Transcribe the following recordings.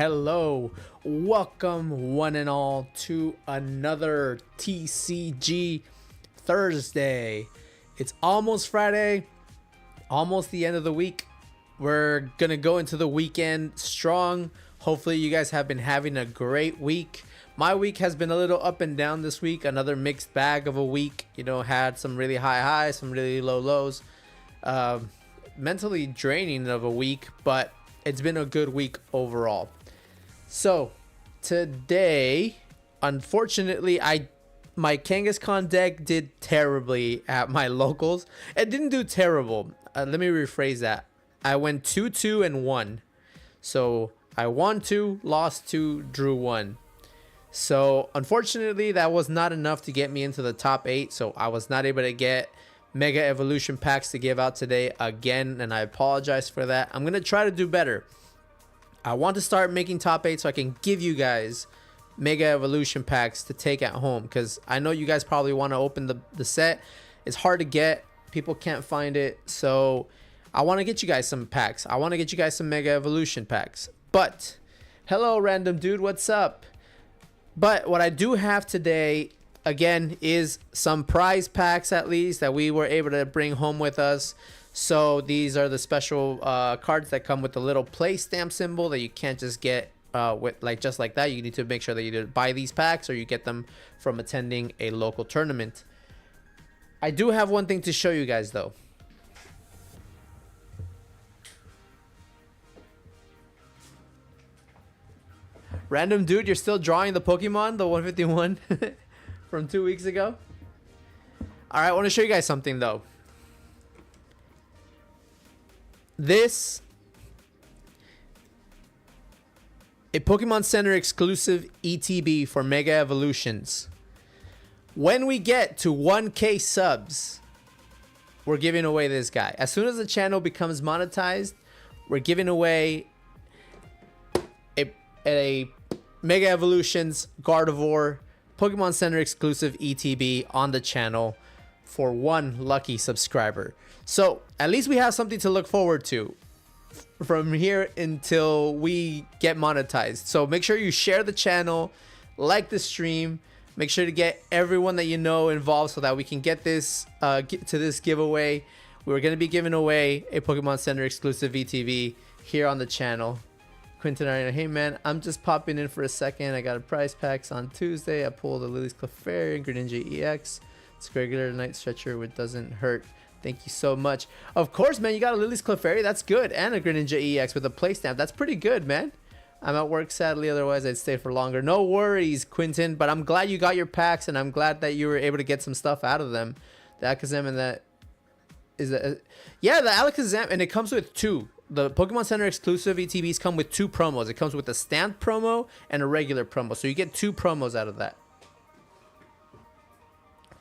Hello, welcome one and all to another TCG Thursday. It's almost Friday, almost the end of the week. We're gonna go into the weekend strong. Hopefully you guys have been having a great week. My week has been a little up and down this week, another mixed bag of a week. Had some really high highs, some really low lows. Mentally draining of a week, but it's been a good week overall. So today, unfortunately, my Kangaskhan deck did terribly at my locals. It didn't do terrible. Let me rephrase that. I went 2-2 and 1. So I won 2, lost 2, drew 1. So unfortunately, that was not enough to get me into the top 8. So I was not able to get Mega Evolution packs to give out today again, and I apologize for that. I'm going to try to do better. I want to start making top 8 so I can give you guys Mega Evolution packs to take at home, because I know you guys probably want to open the set. It's hard to get. People can't find it. So I want to get you guys some packs. I want to get you guys some Mega Evolution packs. But hello, random dude. What's up? But what I do have today, again, is some prize packs at least that we were able to bring home with us. So these are the special cards that come with the little play stamp symbol that you can't just get with just like that. You need to make sure that you either buy these packs or you get them from attending a local tournament. I do have one thing to show you guys though. Random dude, you're still drawing the Pokemon, the 151 from 2 weeks ago. All right, I want to show you guys something though. This, a Pokemon Center exclusive ETB for Mega Evolutions. When we get to 1K subs, we're giving away this guy. As soon as the channel becomes monetized, we're giving away a Mega Evolutions Gardevoir Pokemon Center exclusive ETB on the channel for one lucky subscriber. So at least we have something to look forward to from here until we get monetized. So make sure you share the channel, like the stream, make sure to get everyone that you know involved so that we can get this to this giveaway. We're going to be giving away a Pokemon Center exclusive ETB here on the channel. Quinton Arena, hey man, I'm just popping in for a second. I got a prize packs on Tuesday. I pulled a Lily's Clefairy and Greninja EX. It's a regular night stretcher which doesn't hurt. Thank you so much. Of course, man, you got a Lily's Clefairy. That's good. And a Greninja EX with a play stamp. That's pretty good, man. I'm at work, sadly. Otherwise, I'd stay for longer. No worries, Quinton. But I'm glad you got your packs, and I'm glad that you were able to get some stuff out of them. The Alakazam and that... Yeah, the Alakazam, and it comes with 2. The Pokemon Center exclusive ETBs come with 2 promos. It comes with a stamped promo and a regular promo. So you get 2 promos out of that.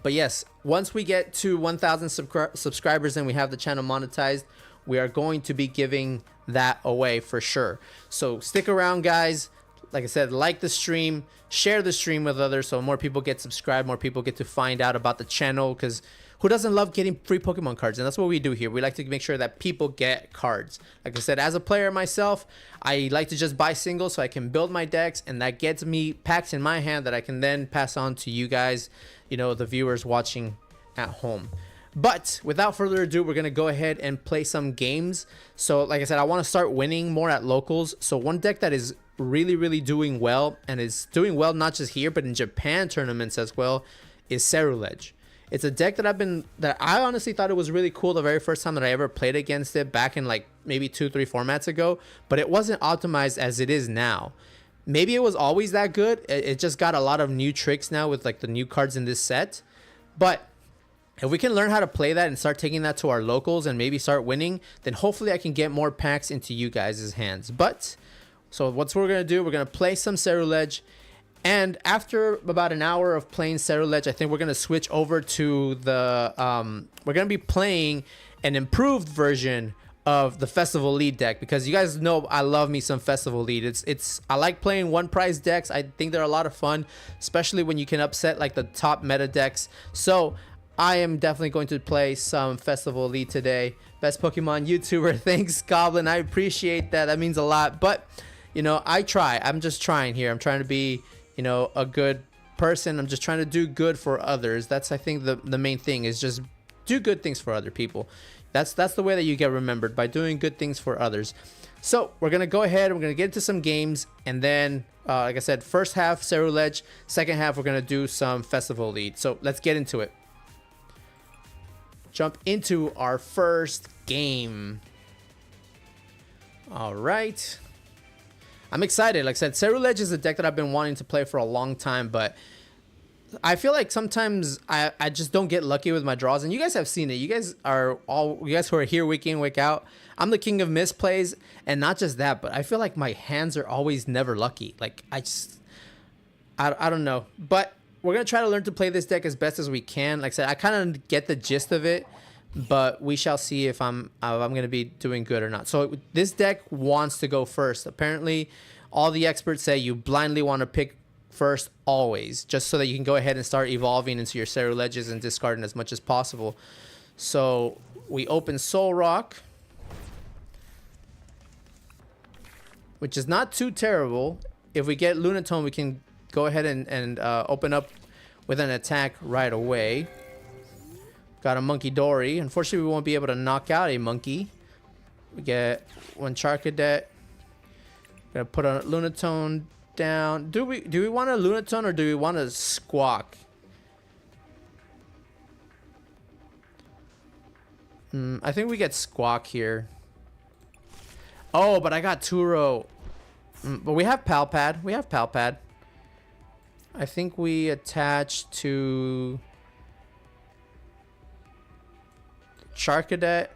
But yes, once we get to 1,000 subscribers and we have the channel monetized, we are going to be giving that away for sure. So stick around, guys. Like I said, like the stream, share the stream with others so more people get subscribed, more people get to find out about the channel, because who doesn't love getting free Pokemon cards? And that's what we do here. We like to make sure that people get cards. Like I said, as a player myself, I like to just buy singles so I can build my decks, and that gets me packs in my hand that I can then pass on to you guys, the viewers watching at home. But without further ado, we're going to go ahead and play some games. So like I said, I want to start winning more at locals. So one deck that is really doing well, and is doing well not just here but in Japan tournaments as well, is Ceruledge. It's a deck that I honestly thought it was really cool the very first time that I ever played against it back in like maybe 2-3 formats ago, but it wasn't optimized as it is now. Maybe it was always that good. It just got a lot of new tricks now with like the new cards in this set. But if we can learn how to play that and start taking that to our locals and maybe start winning, then hopefully I can get more packs into you guys' hands. But so what's we're going to do, we're going to play some Ceruledge. And after about an hour of playing Ceruledge, I think we're going to switch over to the... we're going to be playing an improved version of the Festival Lead deck, because you guys know I love me some Festival Lead. I like playing one prize decks. I think they're a lot of fun, especially when you can upset like the top meta decks. So I am definitely going to play some Festival Lead today. Best Pokemon YouTuber. Thanks, Goblin. I appreciate that. That means a lot. But You know, I try. I'm just trying here. I'm trying to be, you know, a good person. I'm just trying to do good for others. That's, I think, the main thing is just do good things for other people. That's the way that you get remembered, by doing good things for others. So we're gonna go ahead. We're gonna get into some games, and then, like I said, first half Ceruledge, second half we're gonna do some festival lead. So let's get into it. Jump into our first game. All right. I'm excited. Like I said, Ceruledge is a deck that I've been wanting to play for a long time, but I feel like sometimes I just don't get lucky with my draws, and you guys have seen it. You guys who are here week in, week out. I'm the king of misplays, and not just that, but I feel like my hands are always never lucky. Like I don't know, but we're gonna try to learn to play this deck as best as we can. Like I said, I kind of get the gist of it, but we shall see if I'm gonna be doing good or not. So this deck wants to go first. Apparently, all the experts say you blindly want to pick first always, just so that you can go ahead and start evolving into your Ceruledges and discarding as much as possible. So we open Soul Rock, which is not too terrible. If we get Lunatone, we can go ahead and open up with an attack right away. Got a Monkey Dory. Unfortunately, we won't be able to knock out a monkey. We get one Charcadet. Gonna put a Lunatone down. Do we want a Lunatone or do we want a Squawk? I think we get Squawk here. Oh, but I got Turo. But we have Palpad. We have Palpad. I think we attach to Charcadet,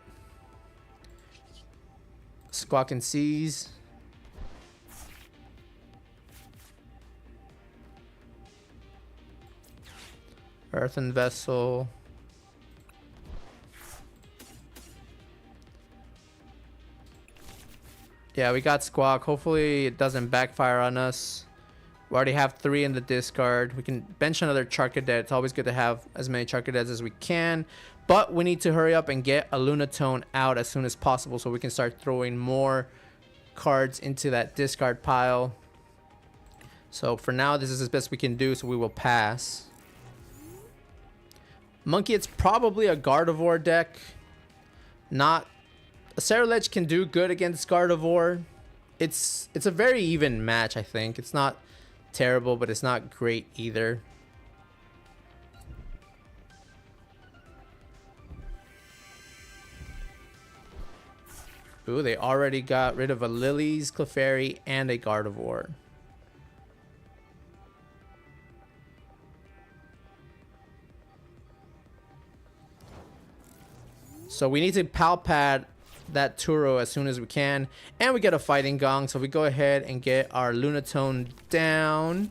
Squawk and Seize. Earthen Vessel. Yeah, we got Squawk. Hopefully it doesn't backfire on us. We already have 3 in the discard. We can bench another Charcadet. It's always good to have as many Charcadets as we can. But we need to hurry up and get a Lunatone out as soon as possible so we can start throwing more cards into that discard pile. So for now, this is as best we can do, so we will pass. Monkey, it's probably a Gardevoir deck. Not... A Ceruledge can do good against Gardevoir. It's a very even match, I think. It's not terrible, but it's not great either. Ooh, they already got rid of a Lilies, Clefairy, and a Gardevoir. So we need to Palpad that Turo as soon as we can. And we get a Fighting Gong. So we go ahead and get our Lunatone down.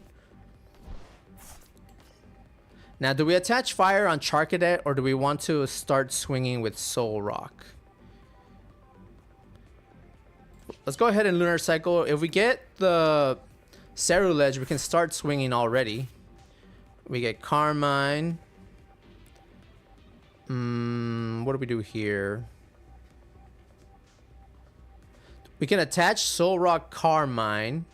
Now, do we attach Fire on Charcadet or do we want to start swinging with Soul Rock? Let's go ahead and Lunar Cycle. If we get the Ceruledge, we can start swinging already. We get Carmine. What do we do here? We can attach Soul Rock Carmine.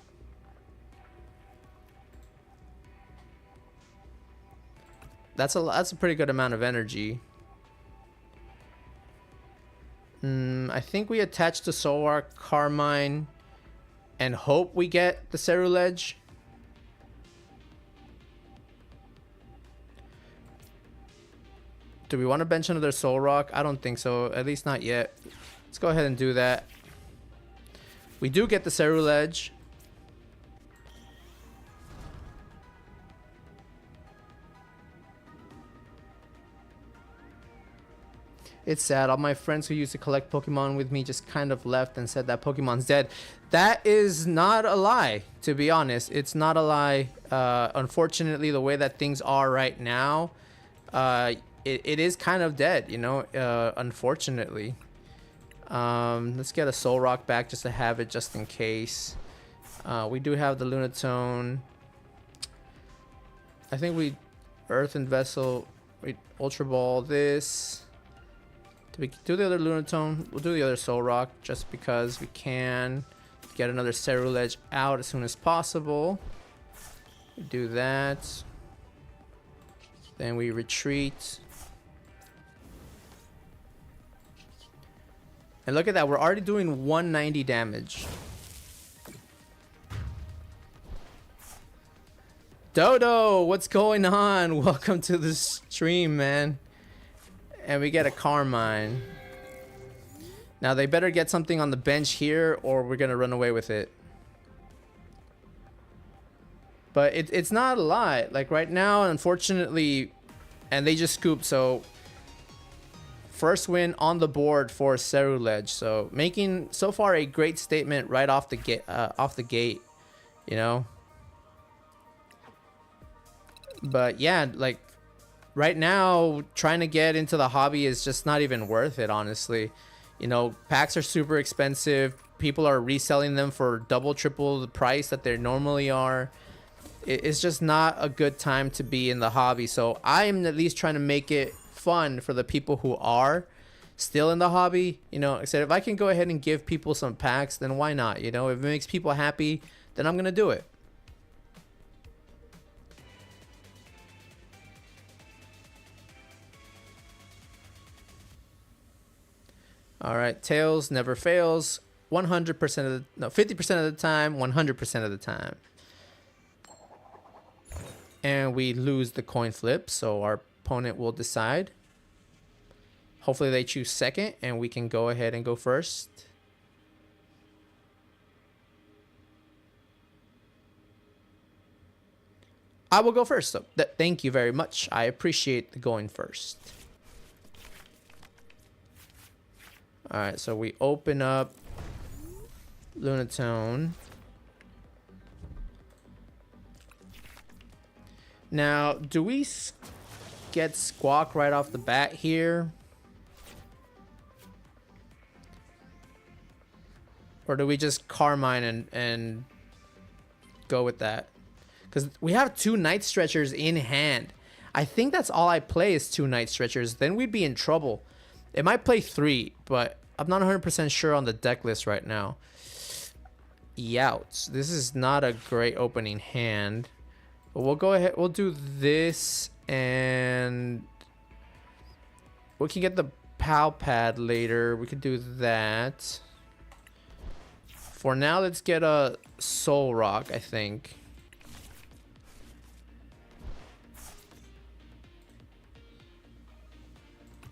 That's a pretty good amount of energy. I think we attach the Soul Rock Carmine and hope we get the Ceruledge. Do we want to bench another Soul Rock? I don't think so. At least not yet. Let's go ahead and do that. We do get the Ceruledge. It's sad. All my friends who used to collect Pokemon with me just kind of left and said that Pokemon's dead. That is not a lie, to be honest. It's not a lie. Unfortunately, the way that things are right now, it is kind of dead, you know, unfortunately. Let's get a Soul Rock back just to have it just in case. We do have the Lunatone. I think we Earthen Vessel. We Ultra Ball this. Do we do the other Lunatone? We'll do the other Soul Rock just because we can. get another Ceruledge out as soon as possible. Do that. Then we retreat. And look at that, we're already doing 190 damage. Dodo, what's going on? Welcome to the stream, man. And we get a Carmine. Now they better get something on the bench here or we're gonna run away with it. But it's not a lot. Like right now, unfortunately, and they just scooped, so first win on the board for Ceruledge. So making so far a great statement right off the gate, you know. But yeah, like right now, trying to get into the hobby is just not even worth it, honestly. You know, packs are super expensive. People are reselling them for double, triple the price that they normally are. It's just not a good time to be in the hobby. So I'm at least trying to make it fun for the people who are still in the hobby. You know, I said if I can go ahead and give people some packs, then why not? You know, if it makes people happy, then I'm gonna do it. All right, tails never fails. 100% of the, no, 50% of the time, 100% of the time. And we lose the coin flip, so our opponent will decide. Hopefully they choose second and we can go ahead and go first. I will go first, so thank you very much. I appreciate the going first. All right, so we open up Lunatone. Now, do we get Squawk right off the bat here? Or do we just Carmine and go with that? Because we have 2 Night Stretchers in hand. I think that's all I play is 2 Night Stretchers. Then we'd be in trouble. It might play 3, but I'm not 100% sure on the deck list right now. Youts. This is not a great opening hand. But we'll go ahead. We'll do this and we can get the PAL pad later. We could do that. For now, let's get a Soul Rock, I think.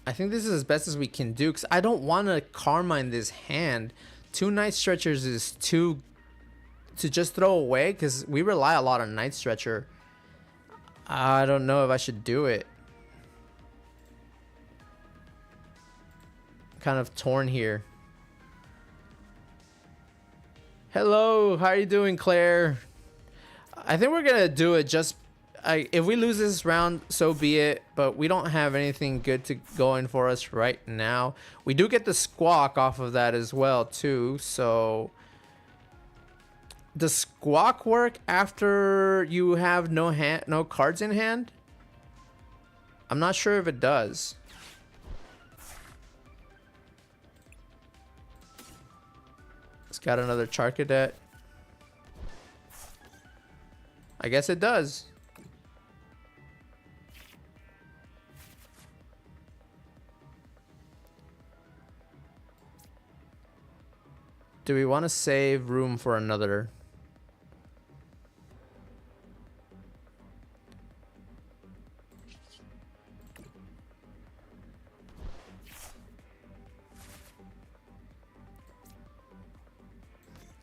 I think this is as best as we can do because I don't want to Carmine this hand. 2 Night Stretchers is too to just throw away because we rely a lot on Night Stretcher. I don't know if I should do it. Kind of torn here. Hello, how are you doing, Claire? I think we're gonna do it just if we lose this round, so be it, but we don't have anything good to going for us right now. We do get the Squawk off of that as well too, so does Squawk work after you have no cards in hand? I'm not sure if it does. It's got another Charcadet. I guess it does. Do we want to save room for another?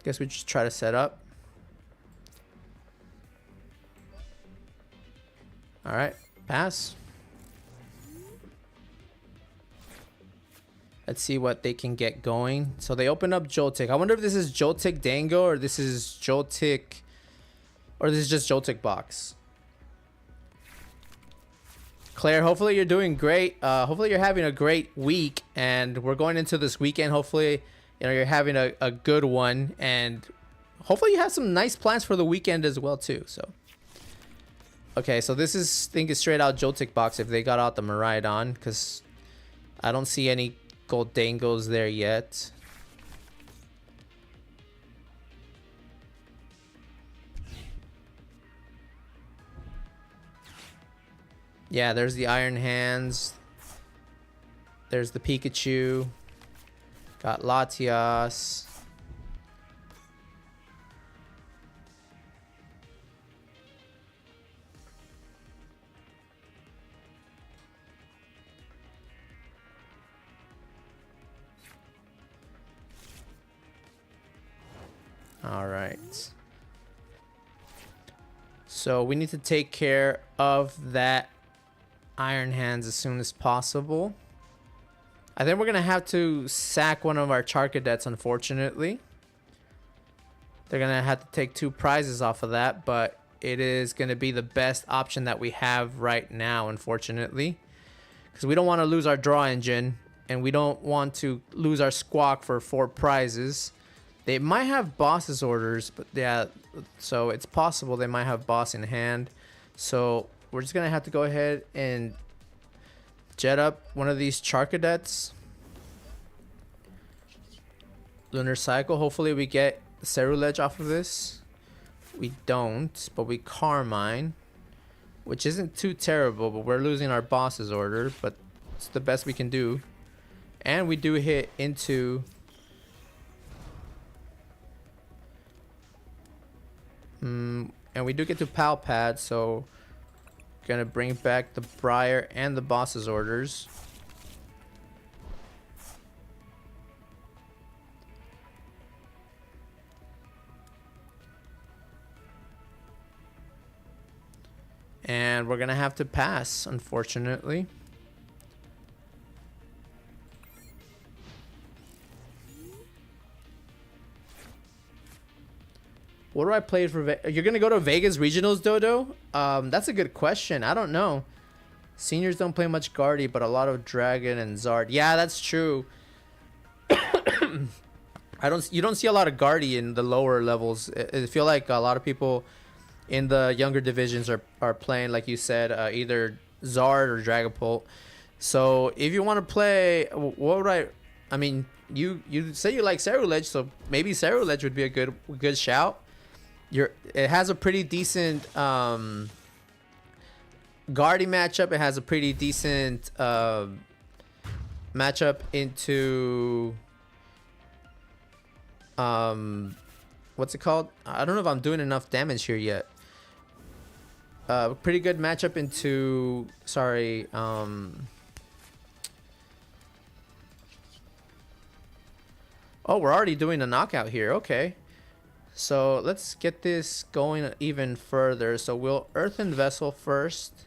Guess we just try to set up. All right, pass. Let's see what they can get going. So they open up Joltik. I wonder if this is Joltik Dango or this is Joltik, or this is just Joltik box. Claire, hopefully you're doing great. Hopefully you're having a great week, and we're going into this weekend. Hopefully, you know, you're having a good one, and hopefully you have some nice plans for the weekend as well too. So, okay, so this is, I think, is straight out Joltik box if they got out the Miraidon, because I don't see any Gold Dangos there yet. Yeah, there's the Iron Hands. There's the Pikachu. Got Latias. All right. So we need to take care of that Iron Hands as soon as possible. I think we're going to have to sack one of our Charcadets, unfortunately. They're going to have to take 2 prizes off of that, but it is going to be the best option that we have right now, unfortunately. Because we don't want to lose our draw engine, and we don't want to lose our Squawk for 4 prizes. They might have boss's orders, but yeah, so it's possible they might have boss in hand. So we're just going to have to go ahead and jet up one of these Charcadets. Lunar Cycle. Hopefully we get Ceruledge off of this. We don't, but we Carmine, which isn't too terrible, but we're losing our boss's order, but it's the best we can do. And we do hit into and we do get to Pal Pad, so gonna bring back the Briar and the boss's orders. And we're gonna have to pass, unfortunately. What do I play for? You're gonna go to Vegas Regionals, Dodo? That's a good question. I don't know. Seniors don't play much Guardy, but a lot of Dragon and Zard. Yeah, that's true. You don't see a lot of Guardy in the lower levels. I feel like a lot of people in the younger divisions are playing, like you said, either Zard or Dragapult. So if you want to play, what would I mean, you say you like Ceruledge, so maybe Ceruledge would be a good shout. It has a pretty decent Guardy matchup. It has a pretty decent matchup into what's it called? I don't know if I'm doing enough damage here yet. Pretty good matchup into oh, we're already doing a knockout here. Okay. So let's get this going even further. So we'll Earthen Vessel first.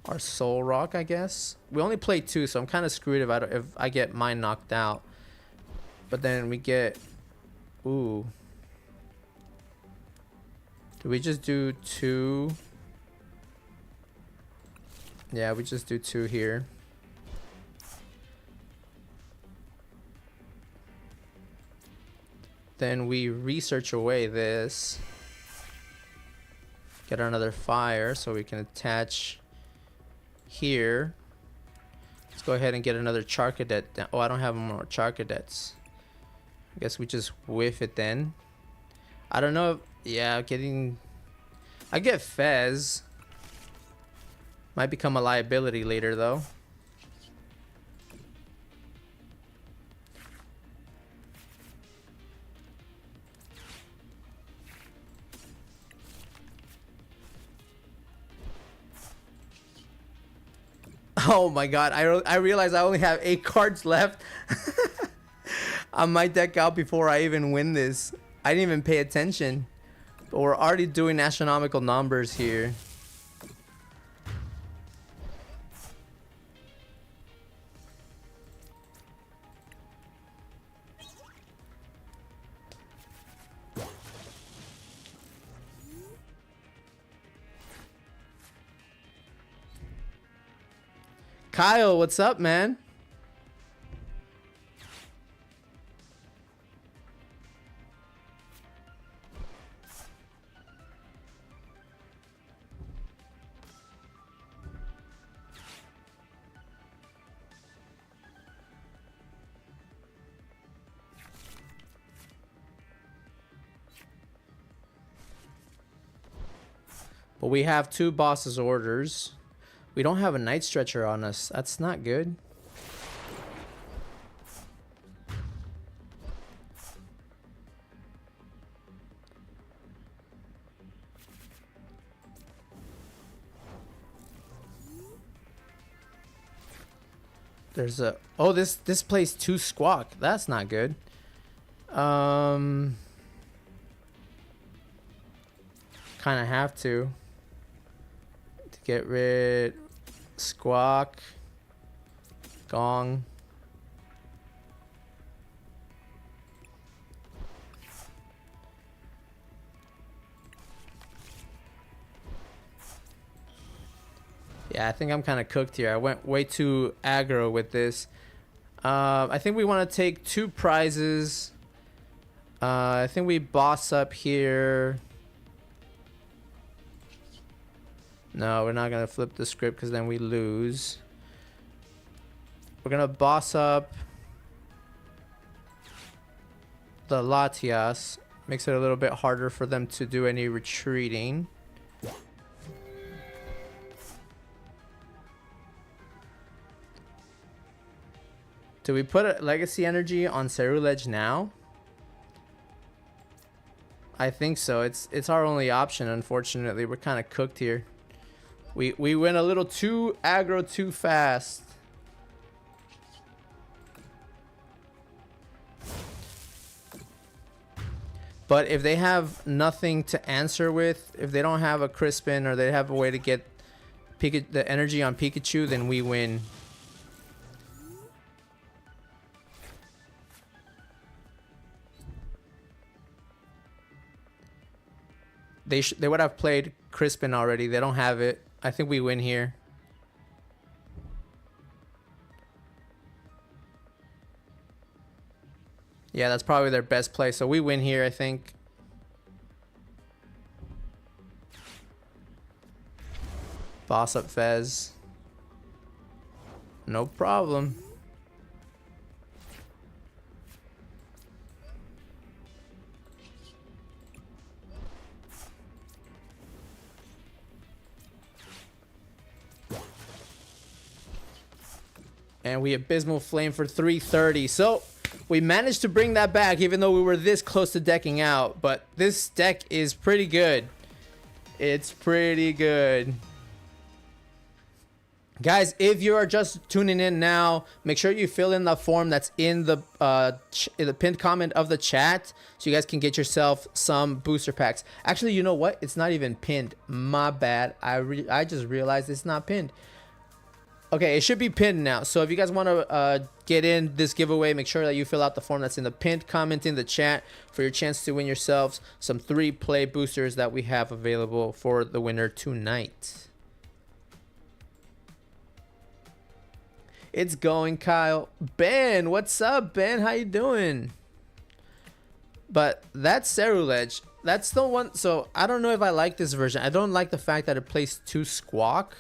Our Soul Rock, I guess. We only play 2, so I'm kind of screwed if I get mine knocked out. But then we get... Ooh. Do we just do 2? Yeah, we just do 2 here. Then we research away this. Get another fire so we can attach here. Let's go ahead and get another Charcadet. Oh, I don't have more Charcadets. I guess we just whiff it then. I don't know. Yeah, I get Fez. Might become a liability later though. Oh my god, I realized I only have 8 cards left. I might deck out before I even win this. I didn't even pay attention. But we're already doing astronomical numbers here. Kyle, what's up, man? But we have 2 bosses orders. We don't have a night stretcher on us. That's not good. There's a this plays 2 squawk. That's not good. Kind of have to get rid squawk, gong. Yeah, I think I'm kind of cooked here. I went way too aggro with this. I think we want to take 2 prizes. I think we boss up here. No, we're not going to flip the script because then we lose. We're going to boss up the Latias. Makes it a little bit harder for them to do any retreating. Do we put a legacy energy on Ceruledge now? I think so. It's our only option, unfortunately. We're kind of cooked here. We went a little too aggro too fast. But if they have nothing to answer with, if they don't have a Crispin or they have a way to get the energy on Pikachu, then we win. They would have played Crispin already. They don't have it. I think we win here. Yeah, that's probably their best play. So we win here, I think. Boss up Fez. No problem. And we Abysmal Flame for 330. So we managed to bring that back even though we were this close to decking out. But this deck is pretty good. It's pretty good. Guys, if you are just tuning in now, make sure you fill in the form that's in the pinned comment of the chat so you guys can get yourself some booster packs. Actually, you know what? It's not even pinned. My bad. I just realized it's not pinned. Okay, it should be pinned now. So if you guys want to get in this giveaway, make sure that you fill out the form that's in the pinned comment in the chat for your chance to win yourselves some 3-play boosters that we have available for the winner tonight. It's going, Kyle. Ben, what's up, Ben? How you doing? But that's Ceruledge. That's the one. So I don't know if I like this version. I don't like the fact that it plays 2 squawk.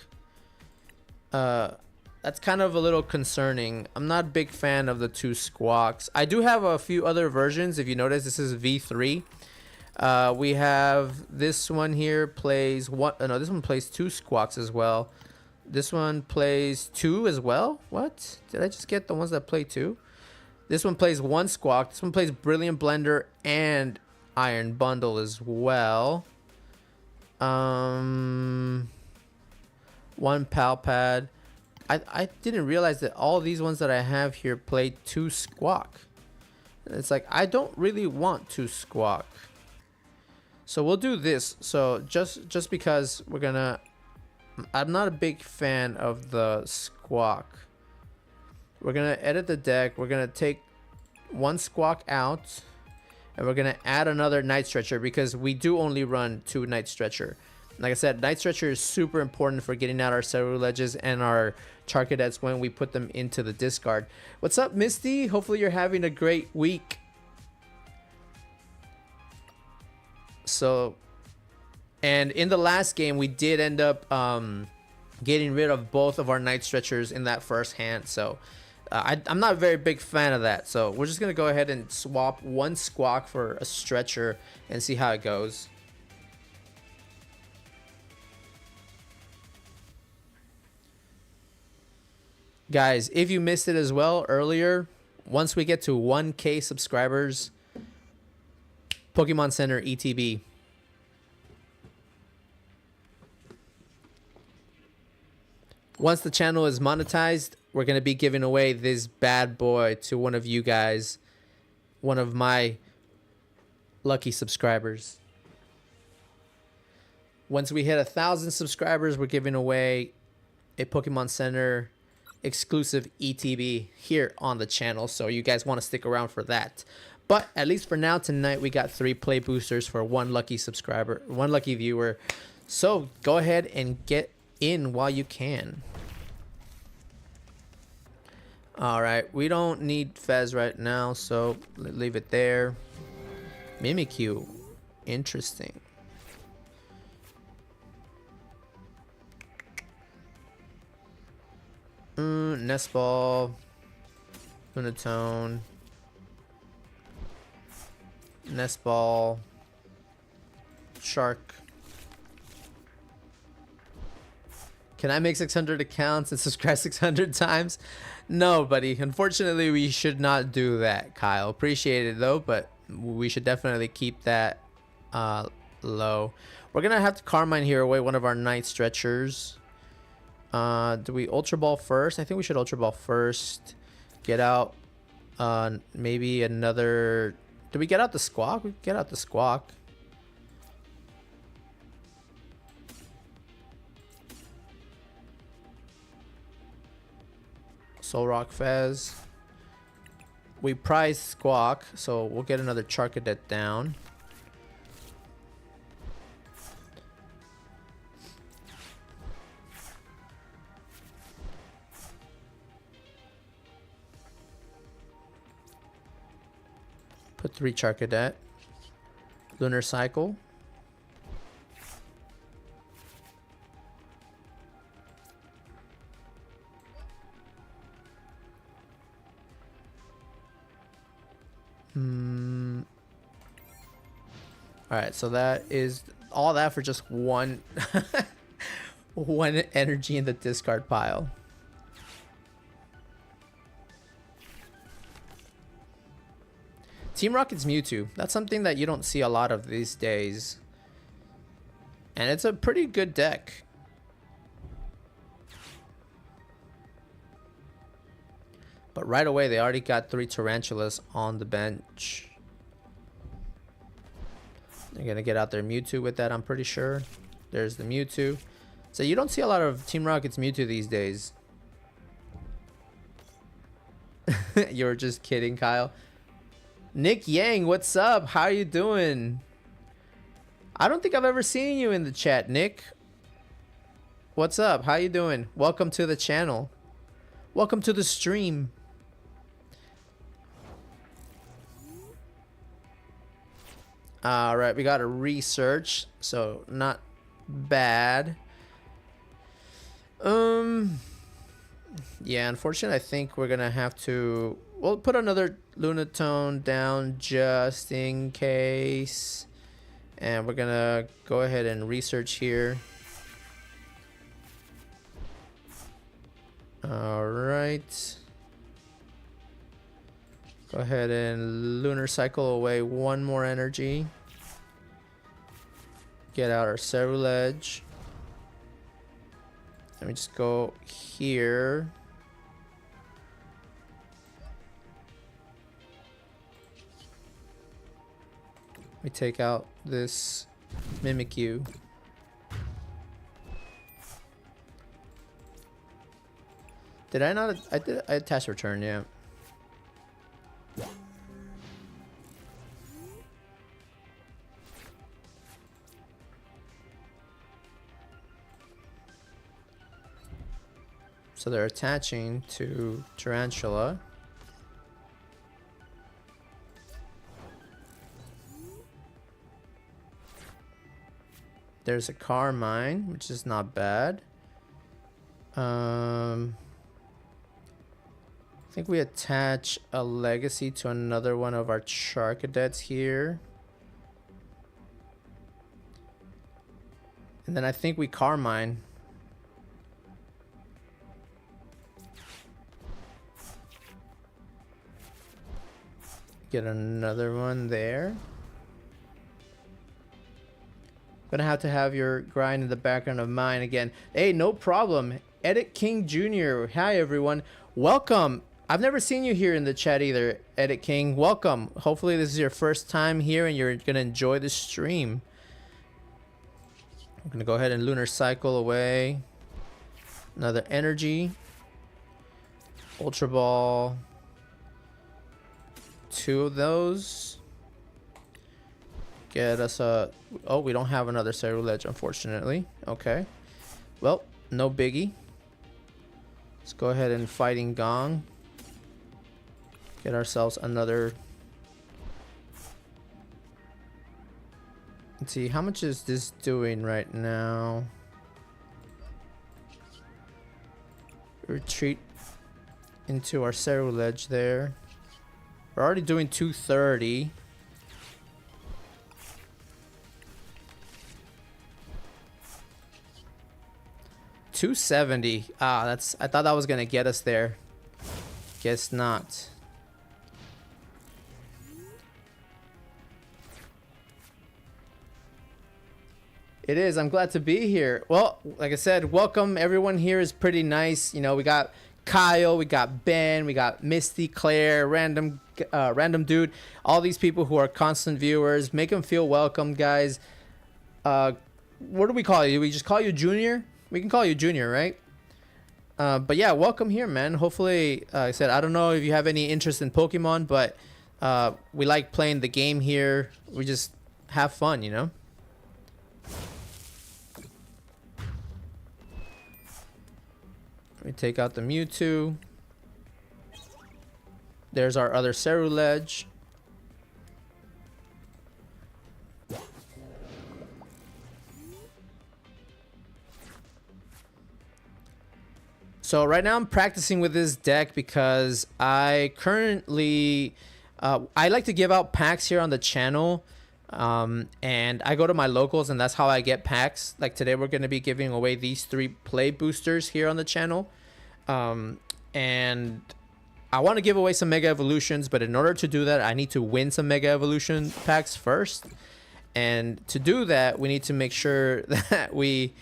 That's kind of a little concerning. I'm not a big fan of the 2 squawks. I do have a few other versions. If you notice, this is V3. We have this one here plays one. No, this one plays 2 squawks as well. This one plays 2 as well. What? Did I just get the ones that play 2? This one plays 1 squawk. This one plays Brilliant Blender and Iron Bundle as well. 1 Pal Pad. I didn't realize that all these ones that I have here play 2 squawk. It's like, I don't really want 2 squawk. So we'll do this. So just because we're gonna... I'm not a big fan of the squawk. We're gonna edit the deck. We're gonna take 1 squawk out. And we're gonna add another Night Stretcher because we do only run 2 Night Stretcher. Like I said, Night Stretcher is super important for getting out our Ceruledges and our Charcadets when we put them into the discard. What's up, Misty? Hopefully you're having a great week. So, and in the last game, we did end up getting rid of both of our Night Stretchers in that first hand. So, I'm not a very big fan of that. So, we're just going to go ahead and swap 1 squawk for a Stretcher and see how it goes. Guys, if you missed it as well earlier, once we get to 1K subscribers, Pokemon Center ETB. Once the channel is monetized, we're going to be giving away this bad boy to one of you guys, one of my lucky subscribers. Once we hit 1,000 subscribers, we're giving away a Pokemon Center exclusive ETB here on the channel. So you guys want to stick around for that. But at least for now, tonight, we got 3 play boosters for 1 lucky subscriber, 1 lucky viewer. So go ahead and get in while you can. All right, we don't need Fez right now, so leave it there. Mimikyu, interesting. Nest Ball, Lunatone, Nest Ball, Shark. Can I make 600 accounts and subscribe 600 times? No, buddy. Unfortunately, we should not do that, Kyle. Appreciate it, though, but we should definitely keep that low. We're going to have to Carmine here away one of our night stretchers. Do we Ultra Ball first? I think we should Ultra Ball first. Get out maybe another... Did we get out the Squawk? We get out the Squawk. Solrock Fez. We prize Squawk, so we'll get another Charcadet down. Put 3 Charcadet. Lunar Cycle. Alright, so that is all that for just one one energy in the discard pile. Team Rocket's Mewtwo. That's something that you don't see a lot of these days. And it's a pretty good deck. But right away, they already got 3 Tarantulas on the bench. They're going to get out their Mewtwo with that, I'm pretty sure. There's the Mewtwo. So you don't see a lot of Team Rocket's Mewtwo these days. You were just kidding, Kyle. Nick Yang, what's up? How are you doing? I don't think I've ever seen you in the chat, Nick. What's up? How you doing? Welcome to the channel. Welcome to the stream. All right, we got a research, so not bad. Yeah, unfortunately, I think we're gonna have to. We'll put another Lunatone down just in case, and we're gonna go ahead and research here. All right. Go ahead and Lunar Cycle away 1 more energy. Get out our Ceruledge. Let me just go here. We take out this Mimikyu. Did I not? I attached return, yeah. So they're attaching to Tarantula. There's a Carmine, which is not bad. I think we attach a Legacy to another one of our Charcadets here. And then I think we Carmine. Get another one there. Gonna have to have your grind in the background of mine again. Hey, no problem. Edit King Jr. Hi, everyone. Welcome. I've never seen you here in the chat either, Edit King. Welcome. Hopefully this is your first time here and you're gonna enjoy the stream. I'm gonna go ahead and lunar cycle away. Another energy. Ultra Ball. 2 of those. Get us a... Oh, we don't have another Ceruledge, unfortunately. Okay. Well, no biggie. Let's go ahead and Fighting Gong. Get ourselves another... Let's see, how much is this doing right now? Retreat into our Ceruledge there. We're already doing 230. $270. Ah, that's... I thought that was gonna get us there. Guess not. It is. I'm glad to be here. Well, like I said, welcome. Everyone here is pretty nice. You know, we got Kyle, we got Ben, we got Misty, Claire, random dude. All these people who are constant viewers. Make them feel welcome, guys. What do we call you? We just call you Junior? We can call you Junior, right? But yeah, welcome here, man. Hopefully, I said, I don't know if you have any interest in Pokemon, but we like playing the game here. We just have fun, you know? Let me take out the Mewtwo. There's our other Ceruledge. So right now I'm practicing with this deck because I currently I like to give out packs here on the channel, and I go to my locals and that's how I get packs. Like today we're going to be giving away these 3 play boosters here on the channel, and I want to give away some Mega Evolutions, but in order to do that I need to win some Mega Evolution packs first, and to do that we need to make sure that we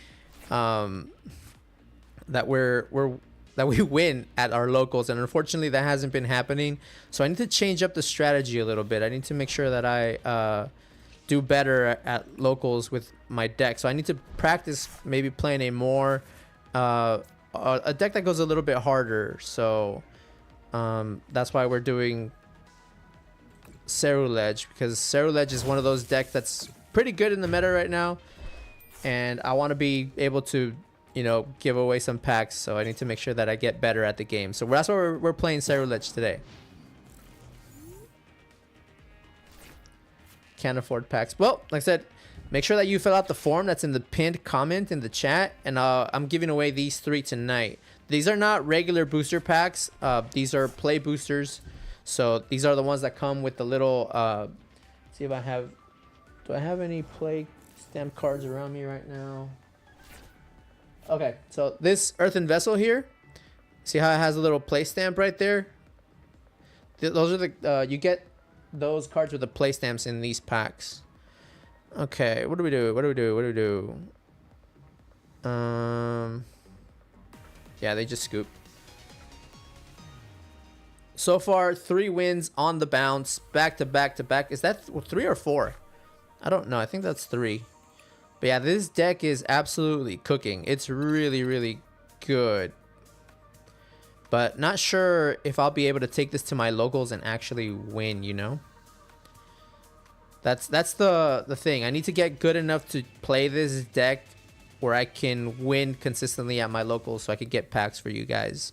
that we win at our locals, and unfortunately that hasn't been happening. So I need to change up the strategy a little bit. I need to make sure that I do better at locals with my deck. So I need to practice maybe playing a more a deck that goes a little bit harder. So that's why we're doing Ceruledge, because Ceruledge is one of those decks that's pretty good in the meta right now, and I want to be able to, you know, give away some packs. So I need to make sure that I get better at the game. So that's why we're playing Ceruledge today. Can't afford packs. Well, like I said, make sure that you fill out the form that's in the pinned comment in the chat, and I'm giving away these 3 tonight. These are not regular booster packs. These are play boosters. So these are the ones that come with the little see if I have... Do I have any play stamp cards around me right now? Okay, so this earthen vessel here, see how it has a little play stamp right there? Those are the you get those cards with the play stamps in these packs. Okay, what do we do? Yeah, they just scoop. So far 3 wins on the bounce, back to back to back. Is that 3 or 4? I don't know. I think that's 3. But yeah, this deck is absolutely cooking. It's really, really good. But not sure if I'll be able to take this to my locals and actually win, you know? That's the thing. I need to get good enough to play this deck where I can win consistently at my locals so I can get packs for you guys.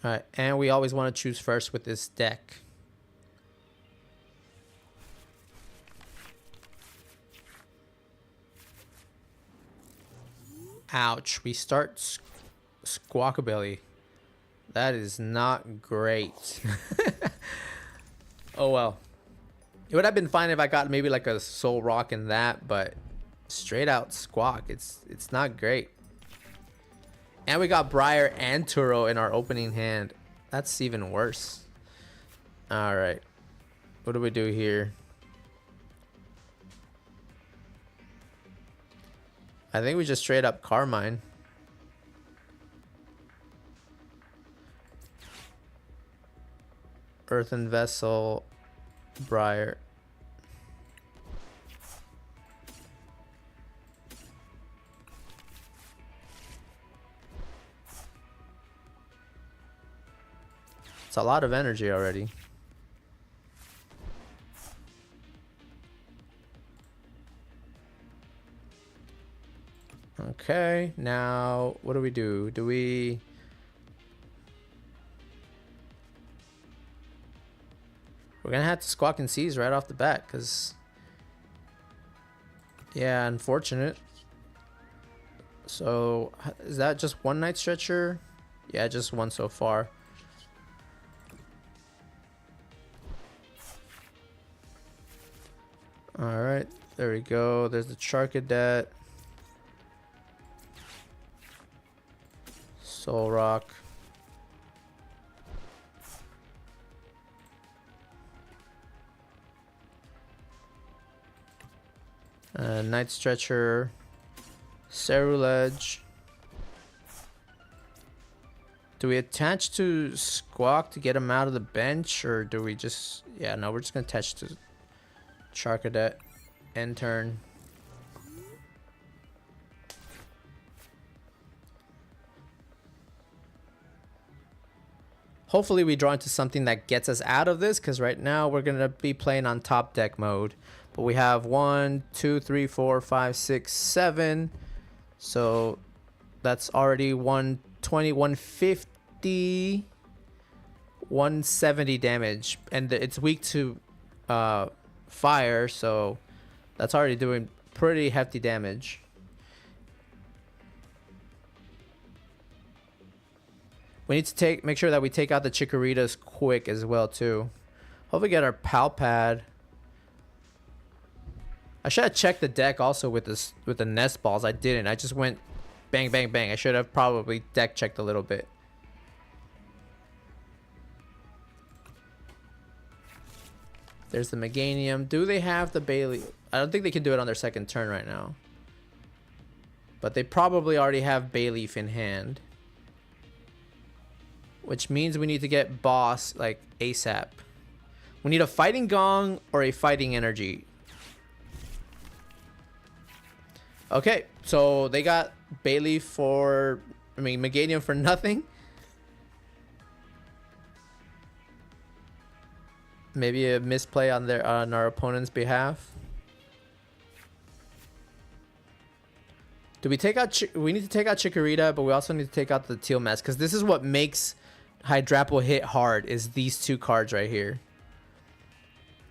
Alright, and we always want to choose first with this deck. Ouch, we start Squawkabilly. That is not great. Oh well. It would have been fine if I got maybe like a soul rock in that, but straight out squawk. It's not great. And we got Briar and Turo in our opening hand. That's even worse. Alright. What do we do here? I think we just straight up Carmine. Earthen Vessel, Briar. It's a lot of energy already. Okay, now what do we do? We're gonna have to Squawk and Seize right off the bat, because yeah, unfortunate. So is that just one Night Stretcher? Yeah, just one so far. Alright, there we go. There's the Charcadet. Soul Rock. Night Stretcher. Ceruledge. Do we attach to Squawk to get him out of the bench, or do we just... Yeah, no, we're just going to attach to Charcadet. End turn. Hopefully we draw into something that gets us out of this, because right now we're going to be playing on top deck mode. But we have 1, 2, 3, 4, 5, 6, 7. So that's already 120, 150, 170 damage. And it's weak to fire, so that's already doing pretty hefty damage. We need to make sure that we take out the Chikoritas quick as well too. Hopefully get our Pal Pad. I should have checked the deck also with the nest balls. I didn't. I just went bang bang bang. I should have probably deck checked a little bit. There's the Meganium. Do they have the Bailey? I don't think they can do it on their second turn right now. But they probably already have Bayleaf in hand. Which means we need to get boss like ASAP. We need a Fighting Gong or a Fighting Energy. Okay, so they got Bayleaf for... I mean, Meganium for nothing. Maybe a misplay on our opponent's behalf. Do we take out... We need to take out Chikorita, but we also need to take out the Teal Mask, because this is what makes Hydrapple hit hard, is these two cards right here.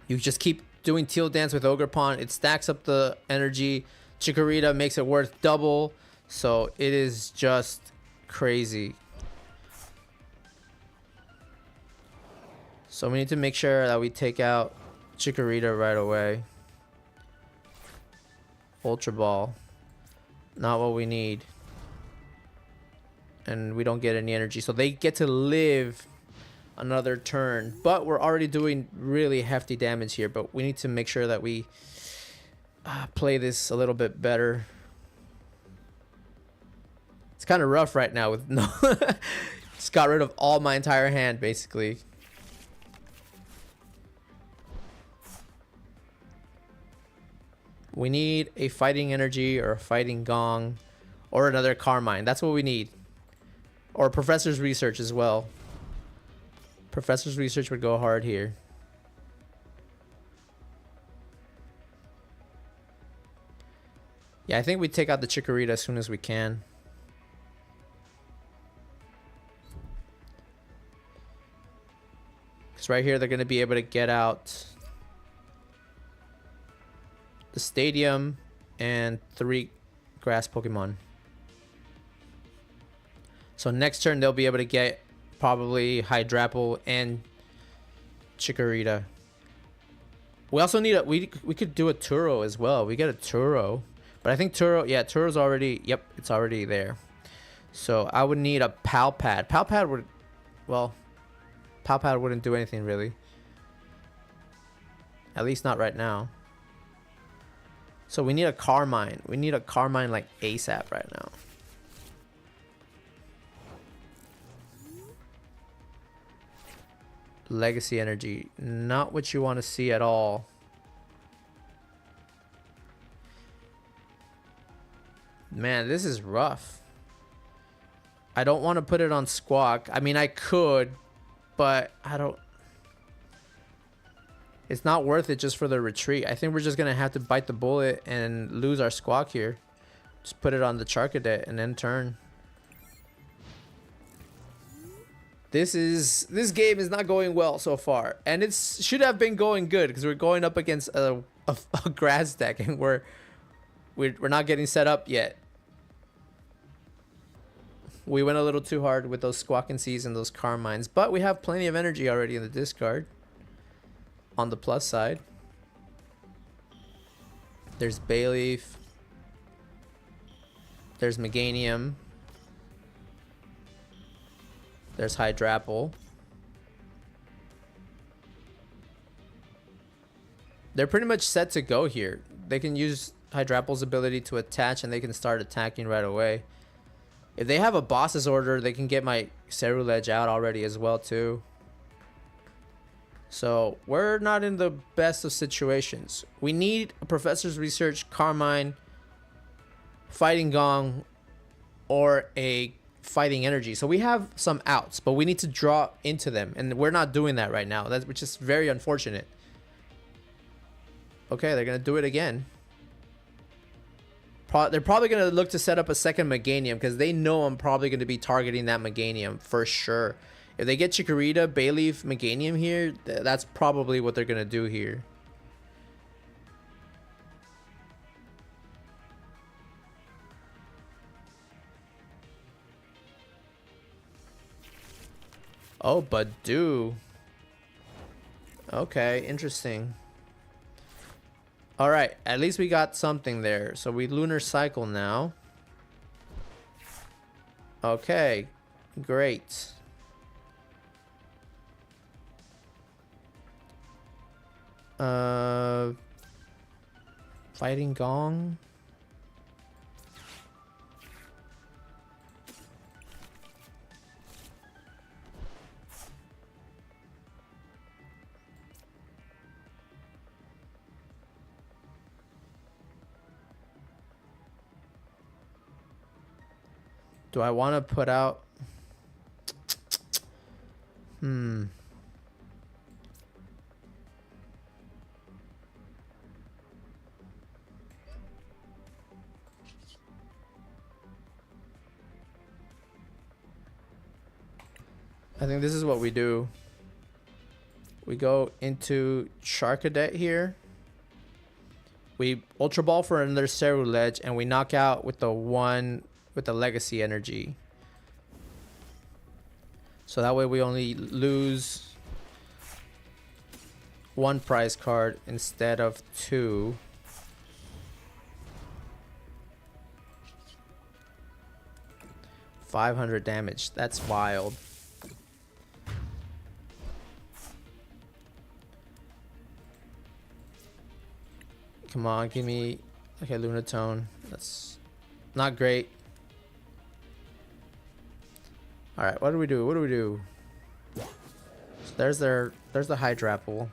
You just keep doing Teal Dance with Ogerpon. It stacks up the energy. Chikorita makes it worth double. So it is just crazy. So we need to make sure that we take out Chikorita right away. Ultra Ball. Not what we need. And we don't get any energy. So they get to live another turn. But we're already doing really hefty damage here. But we need to make sure that we play this a little bit better. It's kind of rough right now with no... Just got rid of all my entire hand, basically. We need a Fighting Energy or a Fighting Gong or another Carmine. That's what we need. Or Professor's Research as well. Professor's Research would go hard here. Yeah, I think we take out the Chikorita as soon as we can. Because right here they're going to be able to get out the Stadium and 3 grass Pokemon. So next turn they'll be able to get Probably Hydrapple and Chikorita. We also need a we could do a Turo as well. We get a Turo, but I think Turo, yeah, Turo's already, yep, it's already there. So I would need a Palpad. Palpad would, well, Palpad wouldn't do anything really. At least not right now. So we need a Carmine. We need a Carmine like ASAP right now. Legacy energy, not what you want to see at all. Man, this is rough. I don't want to put it on Squawk. I mean, I could, but I don't. It's not worth it just for the retreat. I think we're just going to have to bite the bullet and lose our Squawk here. Just put it on the Charcadet and then turn. This game is not going well so far, and it should have been going good because we're going up against a grass deck, and we're not getting set up yet. We went a little too hard with those Squawkencies and those Carmines, but we have plenty of energy already in the discard. On the plus side, there's Bayleaf, there's Meganium, there's Hydrapple. They're pretty much set to go here. They can use Hydrapple's ability to attach, and they can start attacking right away. If they have a boss's order, they can get my Ceruledge out already as well too. So we're not in the best of situations. We need a Professor's Research, Carmine, Fighting Gong, or a Fighting Energy. So we have some outs, but we need to draw into them, and we're not doing that right now. Which is very unfortunate. Okay, they're gonna do it again. They're probably gonna look to set up a second Meganium because they know I'm probably gonna be targeting that Meganium for sure. If they get Chikorita, Bayleaf, Meganium here, that's probably what they're going to do here. Oh, Badoo. Okay, interesting. Alright, at least we got something there. So we Lunar Cycle now. Okay, great. Fighting Gong. Do I want to put out? I think this is what we do. We go into Charcadet here. We Ultra Ball for another Ceruledge, and we knock out with the one with the Legacy Energy. So that way we only lose one prize card instead of two. $500 damage. That's wild. Come on, give me... Okay, Lunatone. That's not great. Alright, what do we do? What do we do? So there's the Hydrapple.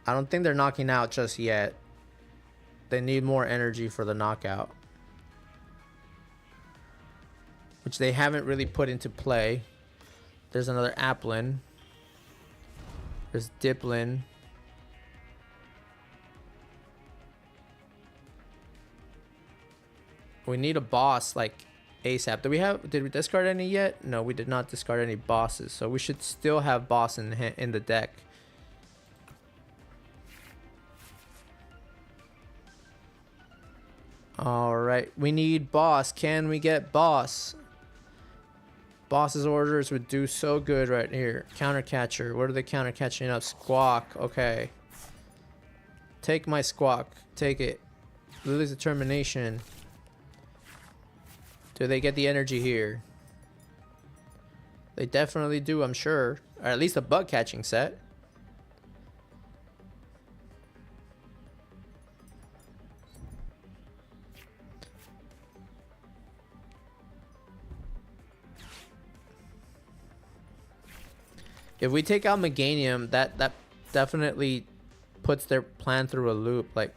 I don't think they're knocking out just yet. They need more energy for the knockout, which they haven't really put into play. There's another Applin. There's Diplin. We need a boss like ASAP. Did we discard any yet? No, we did not discard any bosses. So we should still have boss in the deck. All right, we need boss. Can we get boss? Boss's orders would do so good right here. Counter catcher. What are they counter catching up? Squawk. Okay. Take my squawk. Take it. Lily's determination. Do they get the energy here? They definitely do, I'm sure. Or at least a bug catching set. If we take out Meganium, that definitely puts their plan through a loop, like,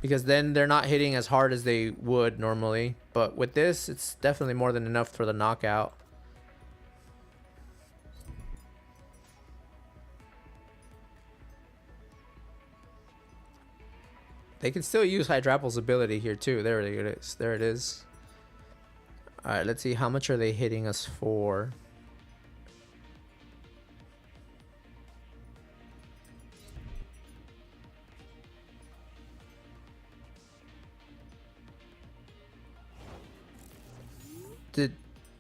because then they're not hitting as hard as they would normally. But with this, it's definitely more than enough for the knockout. They can still use Hydrapple's ability here too. There it is. There it is. Alright, let's see. How much are they hitting us for?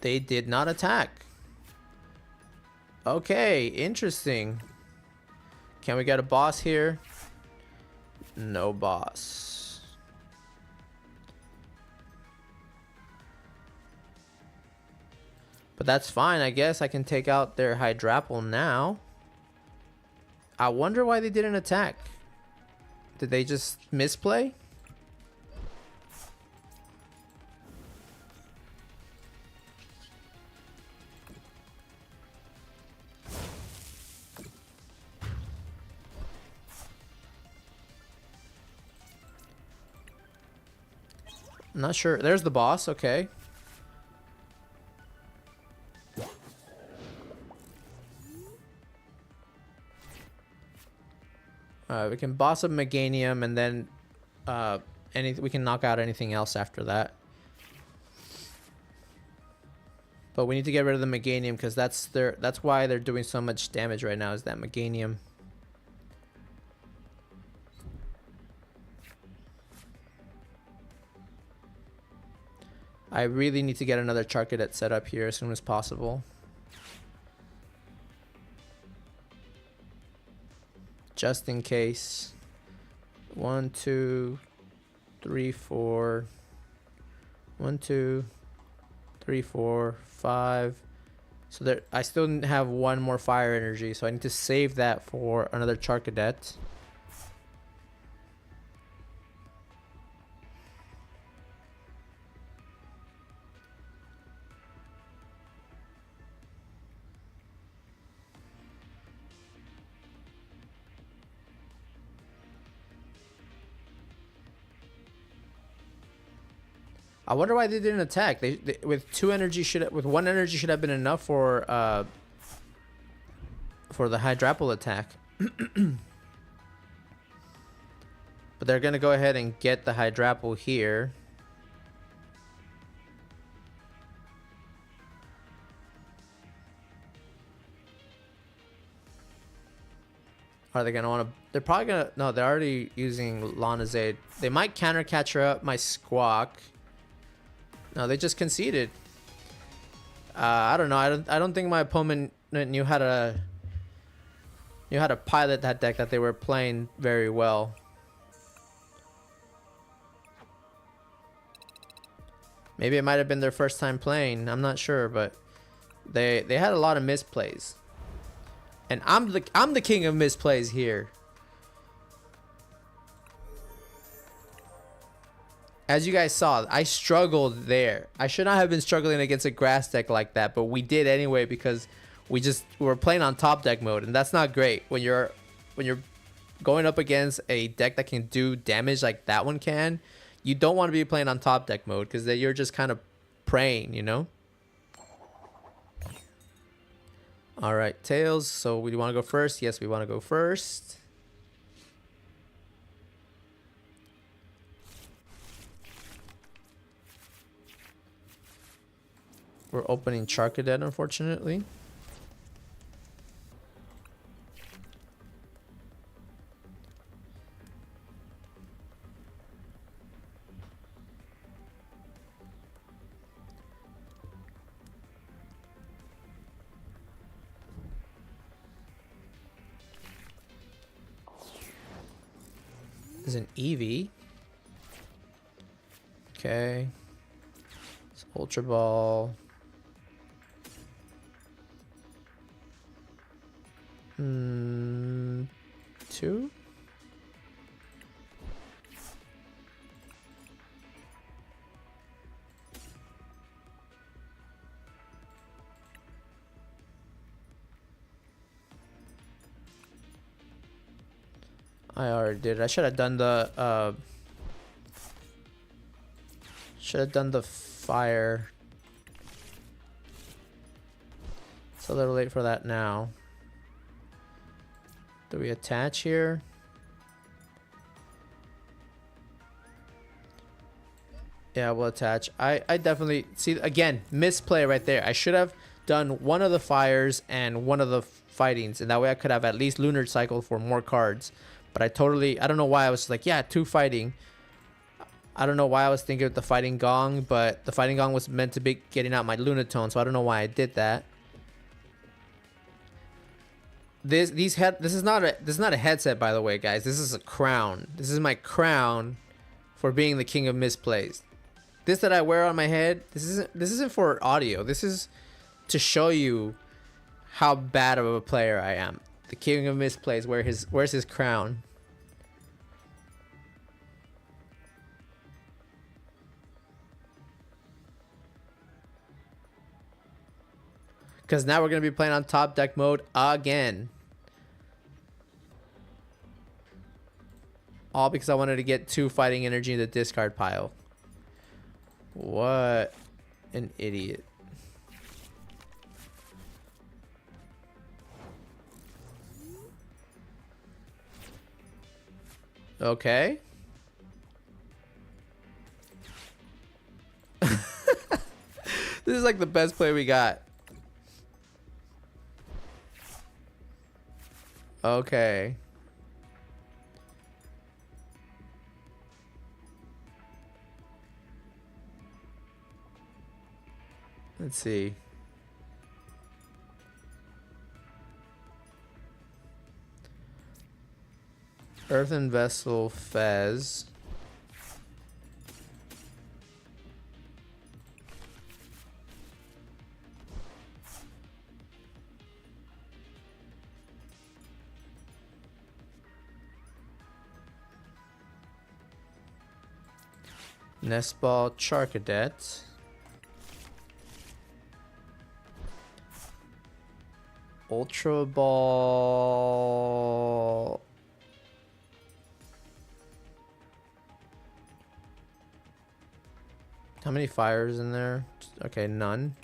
They did not attack. Okay, interesting. Can we get a boss here? No boss. But that's fine. I guess I can take out their Hydrapple now. I wonder why they didn't attack. Did they just misplay? I'm not sure. There's the boss. Okay. We can boss up Meganium, and then we can knock out anything else after that. But we need to get rid of the Meganium because that's why they're doing so much damage right now, is that Meganium. I really need to get another Charcadet set up here as soon as possible. Just in case. 1, 2, 3, 4. 1, 2, 3, 4, 5. So there, I still have one more fire energy, so I need to save that for another Charcadet. I wonder why they didn't attack. They with one energy should have been enough for the Hydrapple attack. But they're gonna go ahead and get the Hydrapple here. Are they gonna want to? They're probably gonna. No, they're already using Lana's aid. They might counter catch her up my Squawk. No, they just conceded. I don't know. I don't think my opponent knew how to pilot that deck that they were playing very well. Maybe it might have been their first time playing. I'm not sure, but they had a lot of misplays. And I'm the king of misplays here. As you guys saw, I struggled there. I should not have been struggling against a grass deck like that, but we did anyway because we were playing on top deck mode, and that's not great when you're going up against a deck that can do damage like that one can. You don't want to be playing on top deck mode because then you're just kind of praying, you know. All right, Tails. So we want to go first. Yes, we want to go first. We're opening Charcadet, unfortunately. is an Eevee. Okay. It's Ultra Ball. Two? I already did. I should have done the fire. It's a little late for that now. Do we attach here? Yeah, we'll attach. I definitely see, again, misplay right there. I should have done one of the fires and one of the fightings, and that way I could have at least lunar cycle for more cards. But I don't know why I was like, yeah, 2 fighting. I don't know why I was thinking of the fighting gong, but the fighting gong was meant to be getting out my Lunatone, so I don't know why I did that. This is not a headset, by the way, guys. This is a crown. This is my crown for being the king of misplays. This that I wear on my head, this isn't for audio. This is to show you how bad of a player I am. The king of misplays. Where's his crown? Because now we're going to be playing on top deck mode again. All because I wanted to get 2 fighting energy in the discard pile. What an idiot. Okay. This is like the best play we got. Okay. Let's see. Earthen Vessel Fez. Nestball Charcadet. Ultra Ball. How many fires in there? Okay, none.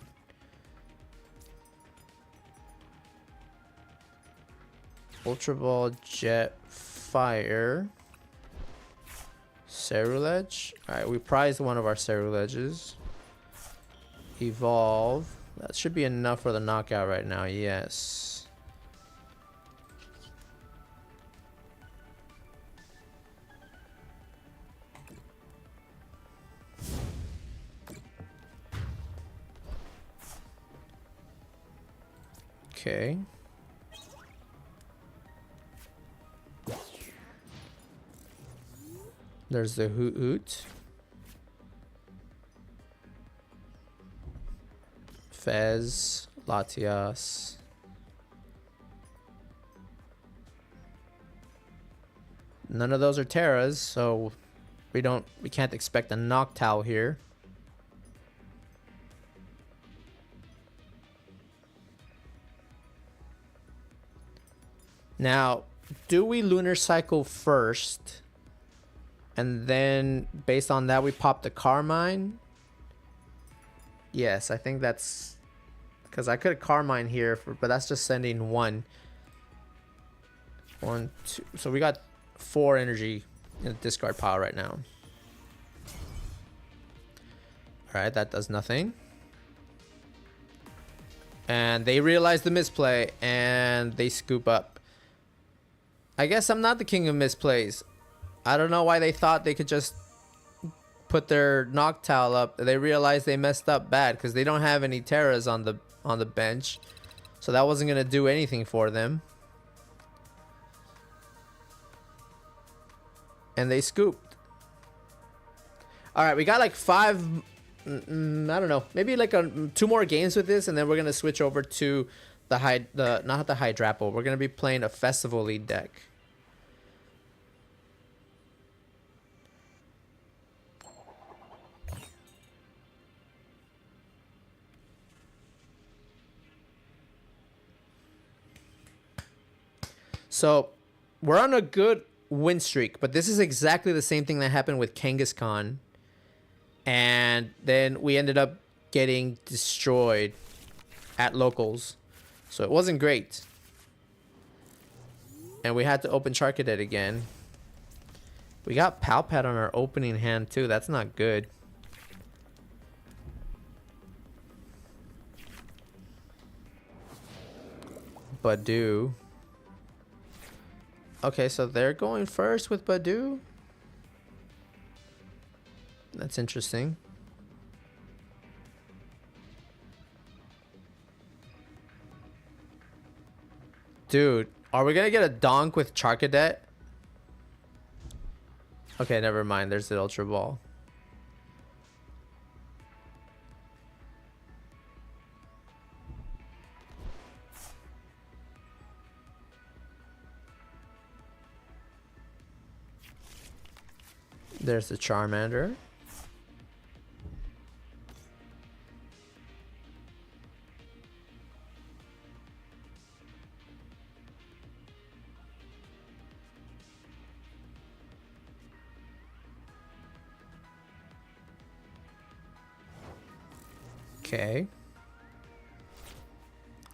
Ultra Ball Jet Fire. Ceruledge. Alright, we prized one of our Ceruledges. Evolve. That should be enough for the knockout right now, yes. Okay. There's the Hoot Hoot. Fez, Latias. None of those are Terras, so we can't expect a Noctowl here. Now, do we Lunar Cycle first? And then, based on that, we pop the Carmine? Yes, I think that's... Because I could Carmine here, but that's just sending 1. 1, 2... So we got 4 energy in the discard pile right now. Alright, that does nothing. And they realize the misplay, and they scoop up. I guess I'm not the king of misplays. I don't know why they thought they could just put their Noctowl up. They realized they messed up bad because they don't have any Terras on the bench, so that wasn't gonna do anything for them. And they scooped. All right, we got like five, I don't know, maybe like 2 more games with this, and then we're gonna switch over to the not the Hydrapple. We're gonna be playing a Festival lead deck. So we're on a good win streak, but this is exactly the same thing that happened with Kangaskhan. And then we ended up getting destroyed at locals. So it wasn't great. And we had to open Charcadet again. We got Palpat on our opening hand too. That's not good. Badu. Okay, so they're going first with Badu. That's interesting. Dude, are we gonna get a donk with Charcadet? Okay, never mind. There's the Ultra Ball. There's the Charmander. Okay.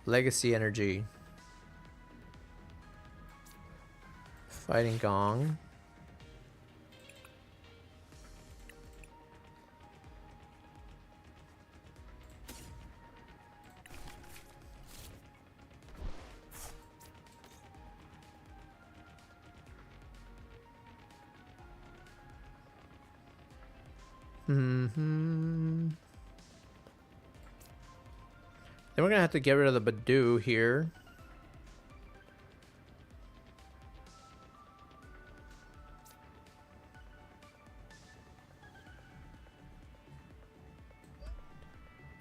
Legacy Energy. Fighting Gong. Then we're gonna have to get rid of the Badu here.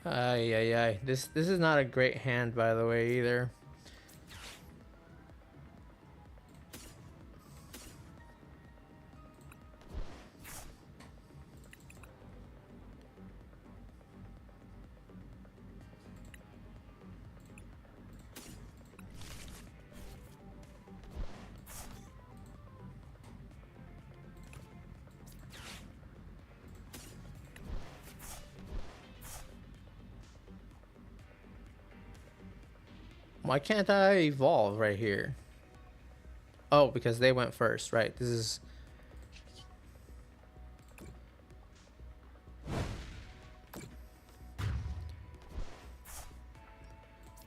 Ay, ay, ay. This is not a great hand, by the way, either. Why can't I evolve right here? Oh, because they went first, right? This is...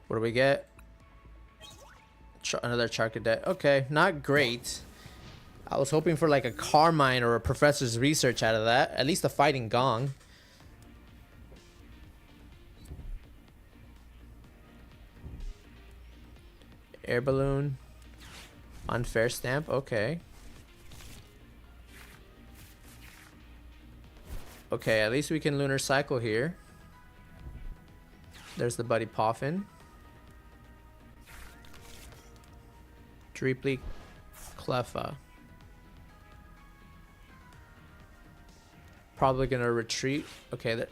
What do we get? Another Charcadet. Okay, not great. I was hoping for like a Carmine or a Professor's Research out of that. At least a Fighting Gong. Air Balloon. Unfair Stamp. Okay. Okay, at least we can Lunar Cycle here. There's the Buddy Poffin. Dreeply Cleffa. Probably gonna retreat. Okay,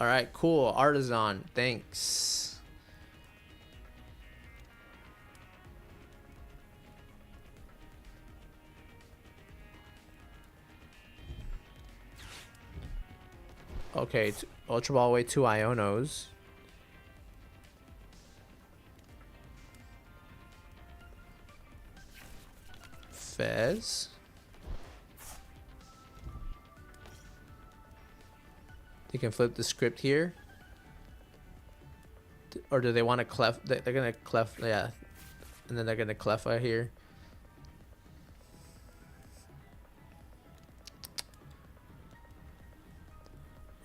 alright, cool. Artisan, thanks. Okay, Ultra Ball away 2 Ionos. Fez. You can flip the script here. Or do they want to clef? They're gonna clef, yeah. And then they're gonna clefa here.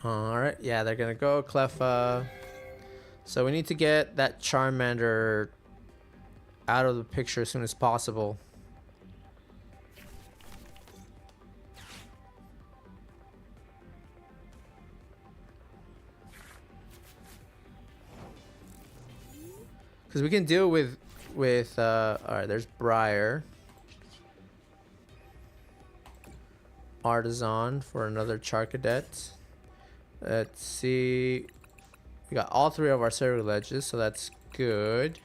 Alright, yeah, they're gonna go clefa. So we need to get that Charmander out of the picture as soon as possible. Because we can deal with all right, there's Briar. Artisan for another Charcadet. Let's see. We got all 3 of our Ceruledges, so that's good.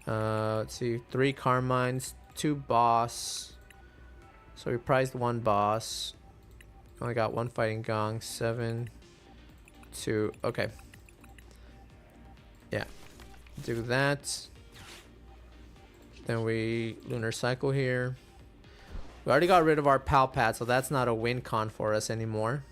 Let's see. 3 Carmines, 2 Boss. So we prized 1 Boss. Only got 1 Fighting Gong. 7, 2. Okay. Yeah. Do that. Then we Lunar Cycle here. We already got rid of our Pal Pad, so that's not a win con for us anymore.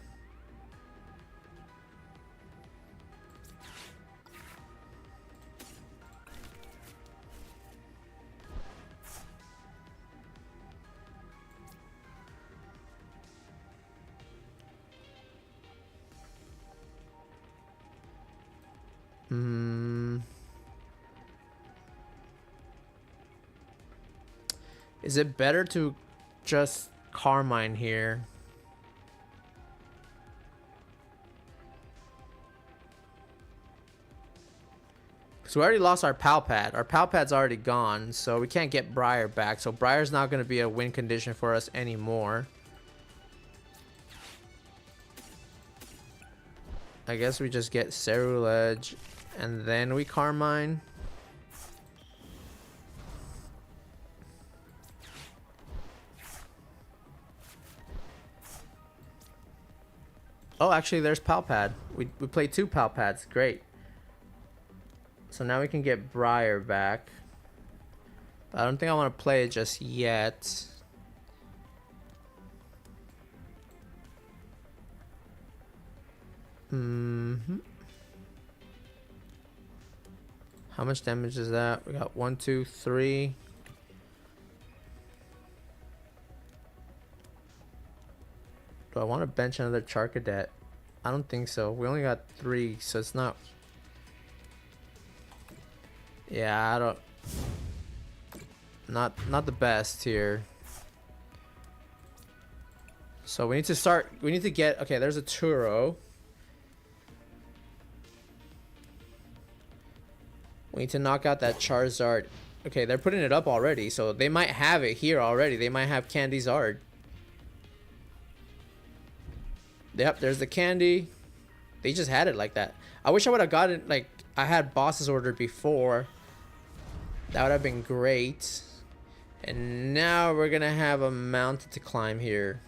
Is it better to just Carmine here? Because we already lost our Pal Pad. Our Pal Pad's already gone, so we can't get Briar back. So Briar's not going to be a win condition for us anymore. I guess we just get Ceruledge and then we Carmine. Oh, actually, there's Pal Pad. We played 2 Pal Pads. Great. So now we can get Briar back. But I don't think I want to play it just yet. How much damage is that? We got 1, 2, 3. Do I want to bench another Charcadet? I don't think so. We only got 3, so it's not. Yeah, I don't. Not the best here. So we need to start. We need to get. Okay, there's a Turo. We need to knock out that Charizard. Okay, they're putting it up already, so they might have it here already. They might have Candy Zard. Yep, there's the candy. They just had it like that. I wish I would have gotten, like, I had Boss's order before. That would have been great. And now we're going to have a mountain to climb here.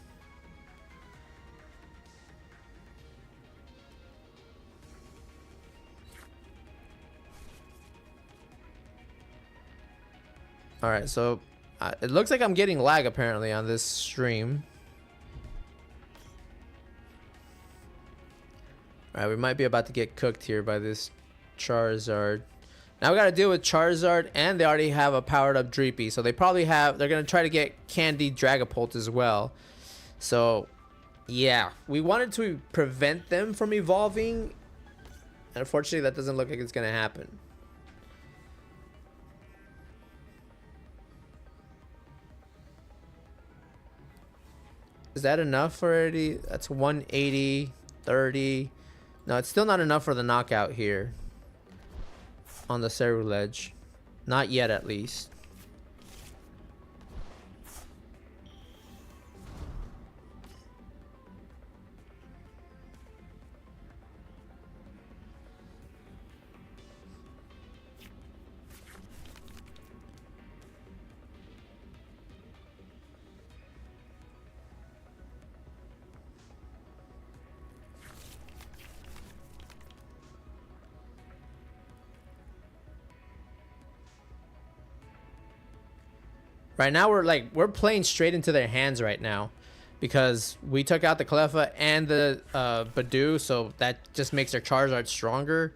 Alright, so it looks like I'm getting lag apparently on this stream. Alright, we might be about to get cooked here by this Charizard. Now we gotta deal with Charizard, and they already have a powered up Dreepy. So they probably have, they're gonna try to get Candy Dragapult as well. So, yeah. We wanted to prevent them from evolving. And unfortunately, that doesn't look like it's gonna happen. Is that enough already? That's 180, 30. No, it's still not enough for the knockout here on the Ceruledge. Not yet, at least. Right now, we're playing straight into their hands right now, because we took out the Cleffa and the Badoo, so that just makes their Charizard stronger.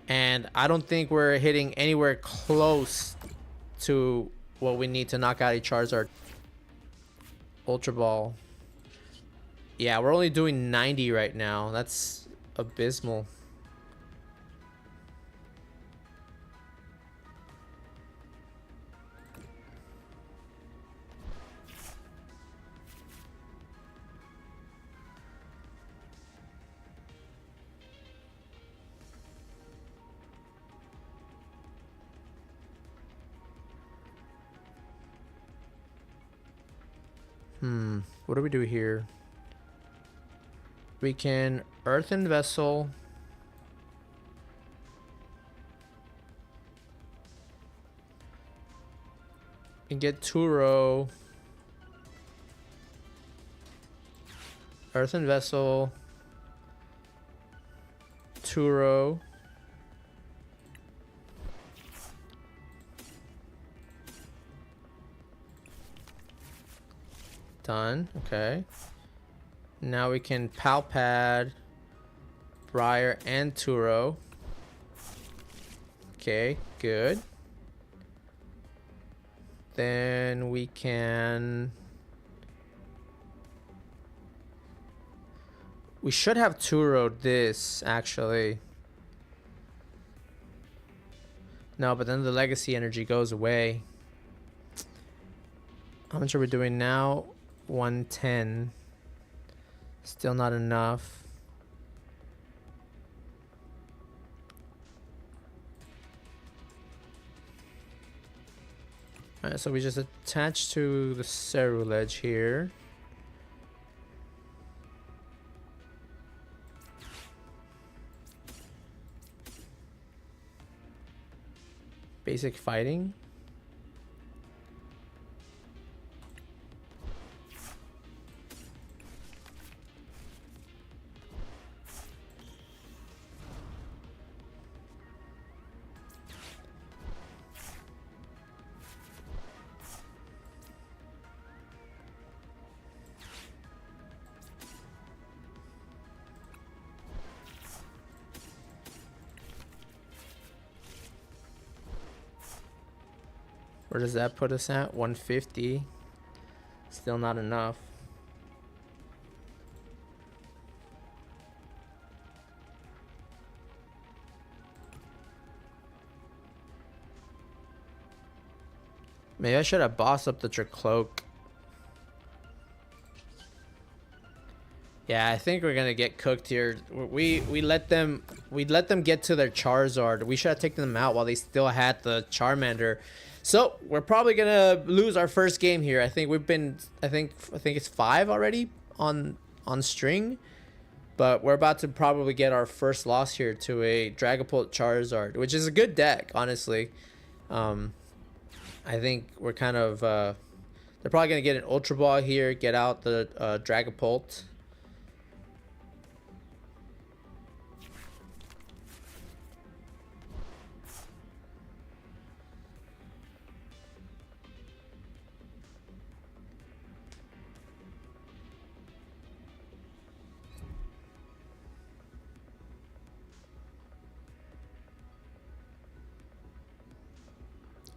And I don't think we're hitting anywhere close to what we need to knock out a Charizard. Ultra Ball. Yeah, we're only doing 90 right now. That's abysmal. What do we do here? We can Earthen Vessel. And get Turo. Earthen Vessel. Turo. Done. Okay. Now we can Palpad, Briar, and Turo. Okay, good. Then we can... We should have Turo this, actually. No, but then the legacy energy goes away. How much are we doing now? 110. Still not enough. Alright, so we just attach to the Ceruledge here. Basic fighting. Where does that put us at? 150. Still not enough. Maybe I should have bossed up the Tricloak. Yeah, I think we're gonna get cooked here. We let them get to their Charizard. We should have taken them out while they still had the Charmander. So we're probably gonna lose our first game here. I think we've been I think it's 5 already on string. But we're about to probably get our first loss here to a Dragapult Charizard, which is a good deck, honestly. I think we're kind of they're probably gonna get an Ultra Ball here, get out the Dragapult.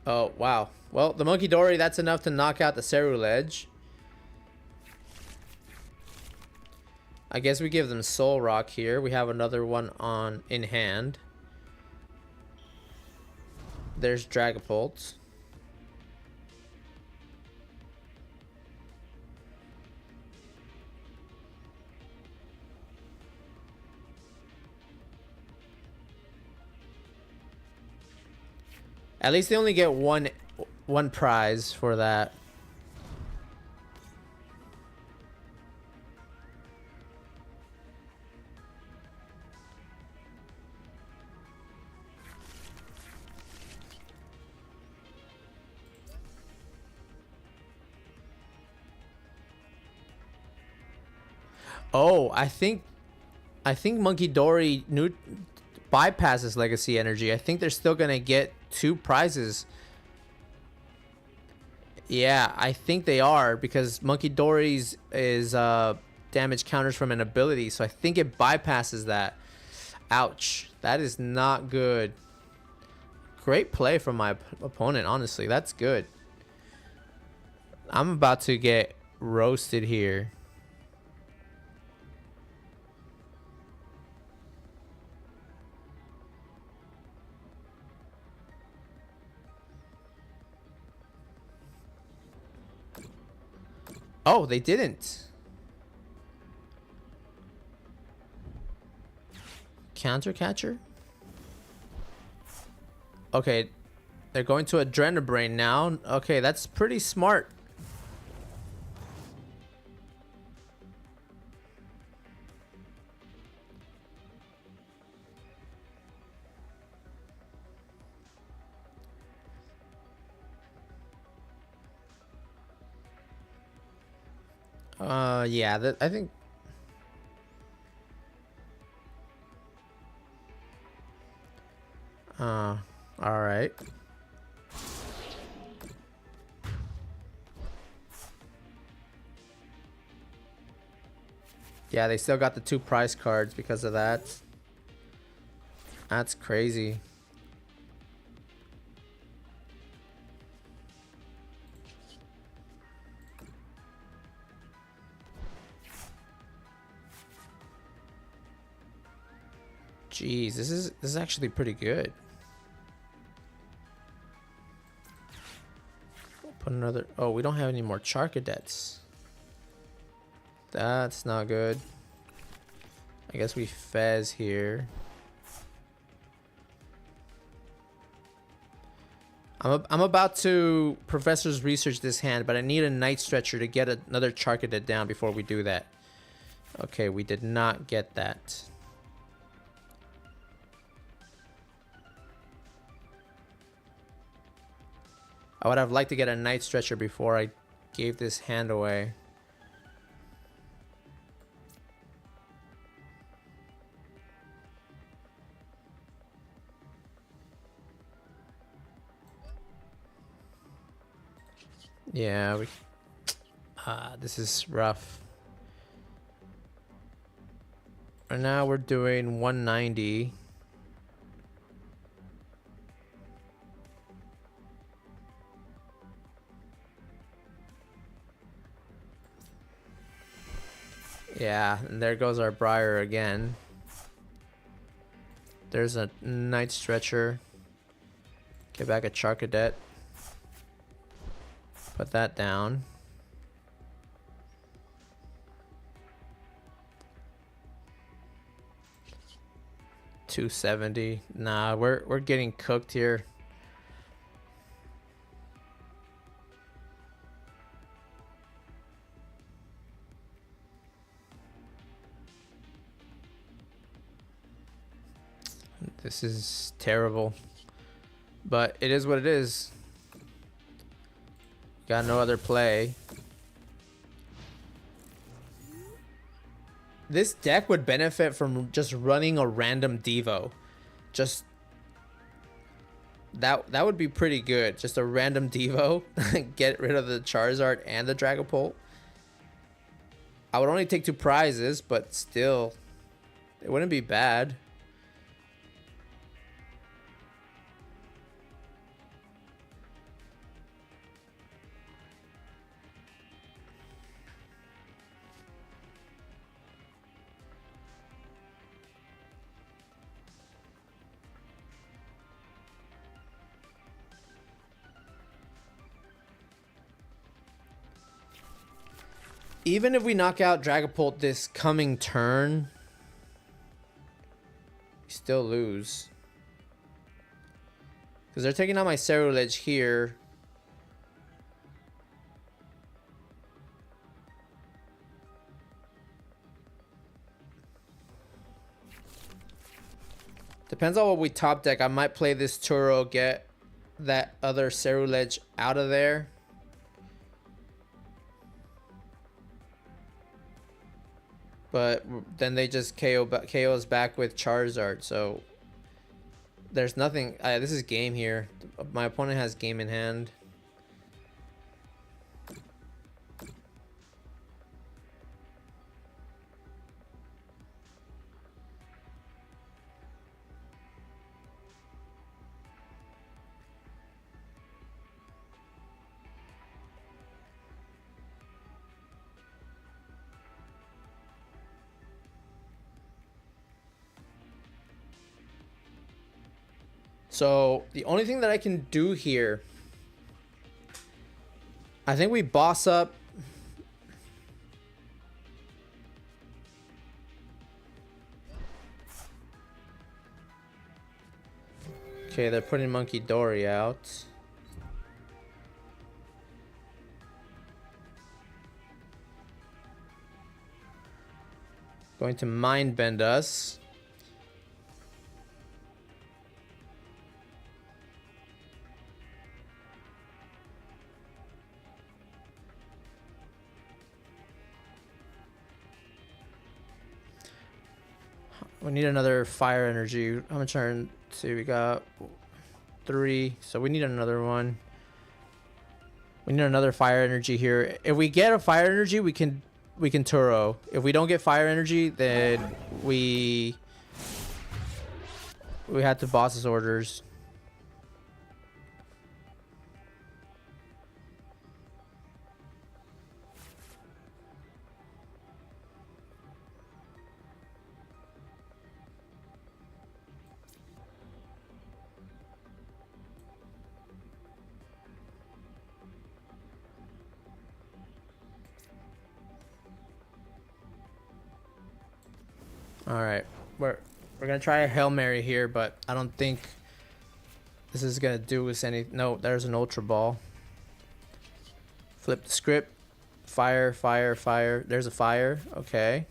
Oh, wow. Well, the Monkey Dory, that's enough to knock out the Ceruledge. I guess we give them Soul Rock here. We have another one in hand. There's Dragapult. At least they only get one prize for that. Oh, I think Monkey Dory bypasses Legacy Energy. I think they're still gonna get 2 prizes. Yeah, I think they are, because Monkey Dory's is damage counters from an ability, so I think it bypasses that. Ouch, that is not good. Great play from my opponent, honestly. That's good. I'm about to get roasted here. Oh, they didn't. Counter catcher? Okay, they're going to Adrenabrain now. Okay, that's pretty smart. Yeah, I think. All right. Yeah, they still got the 2 prize cards because of that. That's crazy. Jeez, this is actually pretty good. Put another. Oh, we don't have any more char cadets. That's not good. I guess we fez here. I'm about to Professor's research this hand, but I need a Night Stretcher to get another char cadet down before we do that. Okay, we did not get that. I would have liked to get a Night Stretcher before I gave this hand away. Yeah, this is rough. Right now we're doing 190. Yeah, and there goes our Briar again. There's a Night Stretcher. Get back a Char Cadet. Put that down. $270. Nah, we're getting cooked here. This is terrible. But it is what it is. Got no other play. This deck would benefit from just running a random Devo. Just that would be pretty good. Just a random Devo. Get rid of the Charizard and the Dragapult. I would only take 2 prizes, but still, it wouldn't be bad. Even if we knock out Dragapult this coming turn, we still lose. Because they're taking out my Ceruledge here. Depends on what we top deck. I might play this Turo, get that other Ceruledge out of there. But then they just KO us back with Charizard, so there's nothing. This is game here. My opponent has game in hand. So the only thing that I can do here, I think we boss up. Okay, they're putting Monkey Dory out. Going to Mind Bend us. We need another fire energy. I'm gonna turn. See, we got 3, so we need another one. We need another fire energy here. If we get a fire energy, we can Turo. If we don't get fire energy, then we had to boss's orders. All right, we're gonna try a Hail Mary here, but I don't think this is gonna do us any. No, there's an Ultra Ball. Flip the script. Fire, fire, fire. There's a fire. Okay.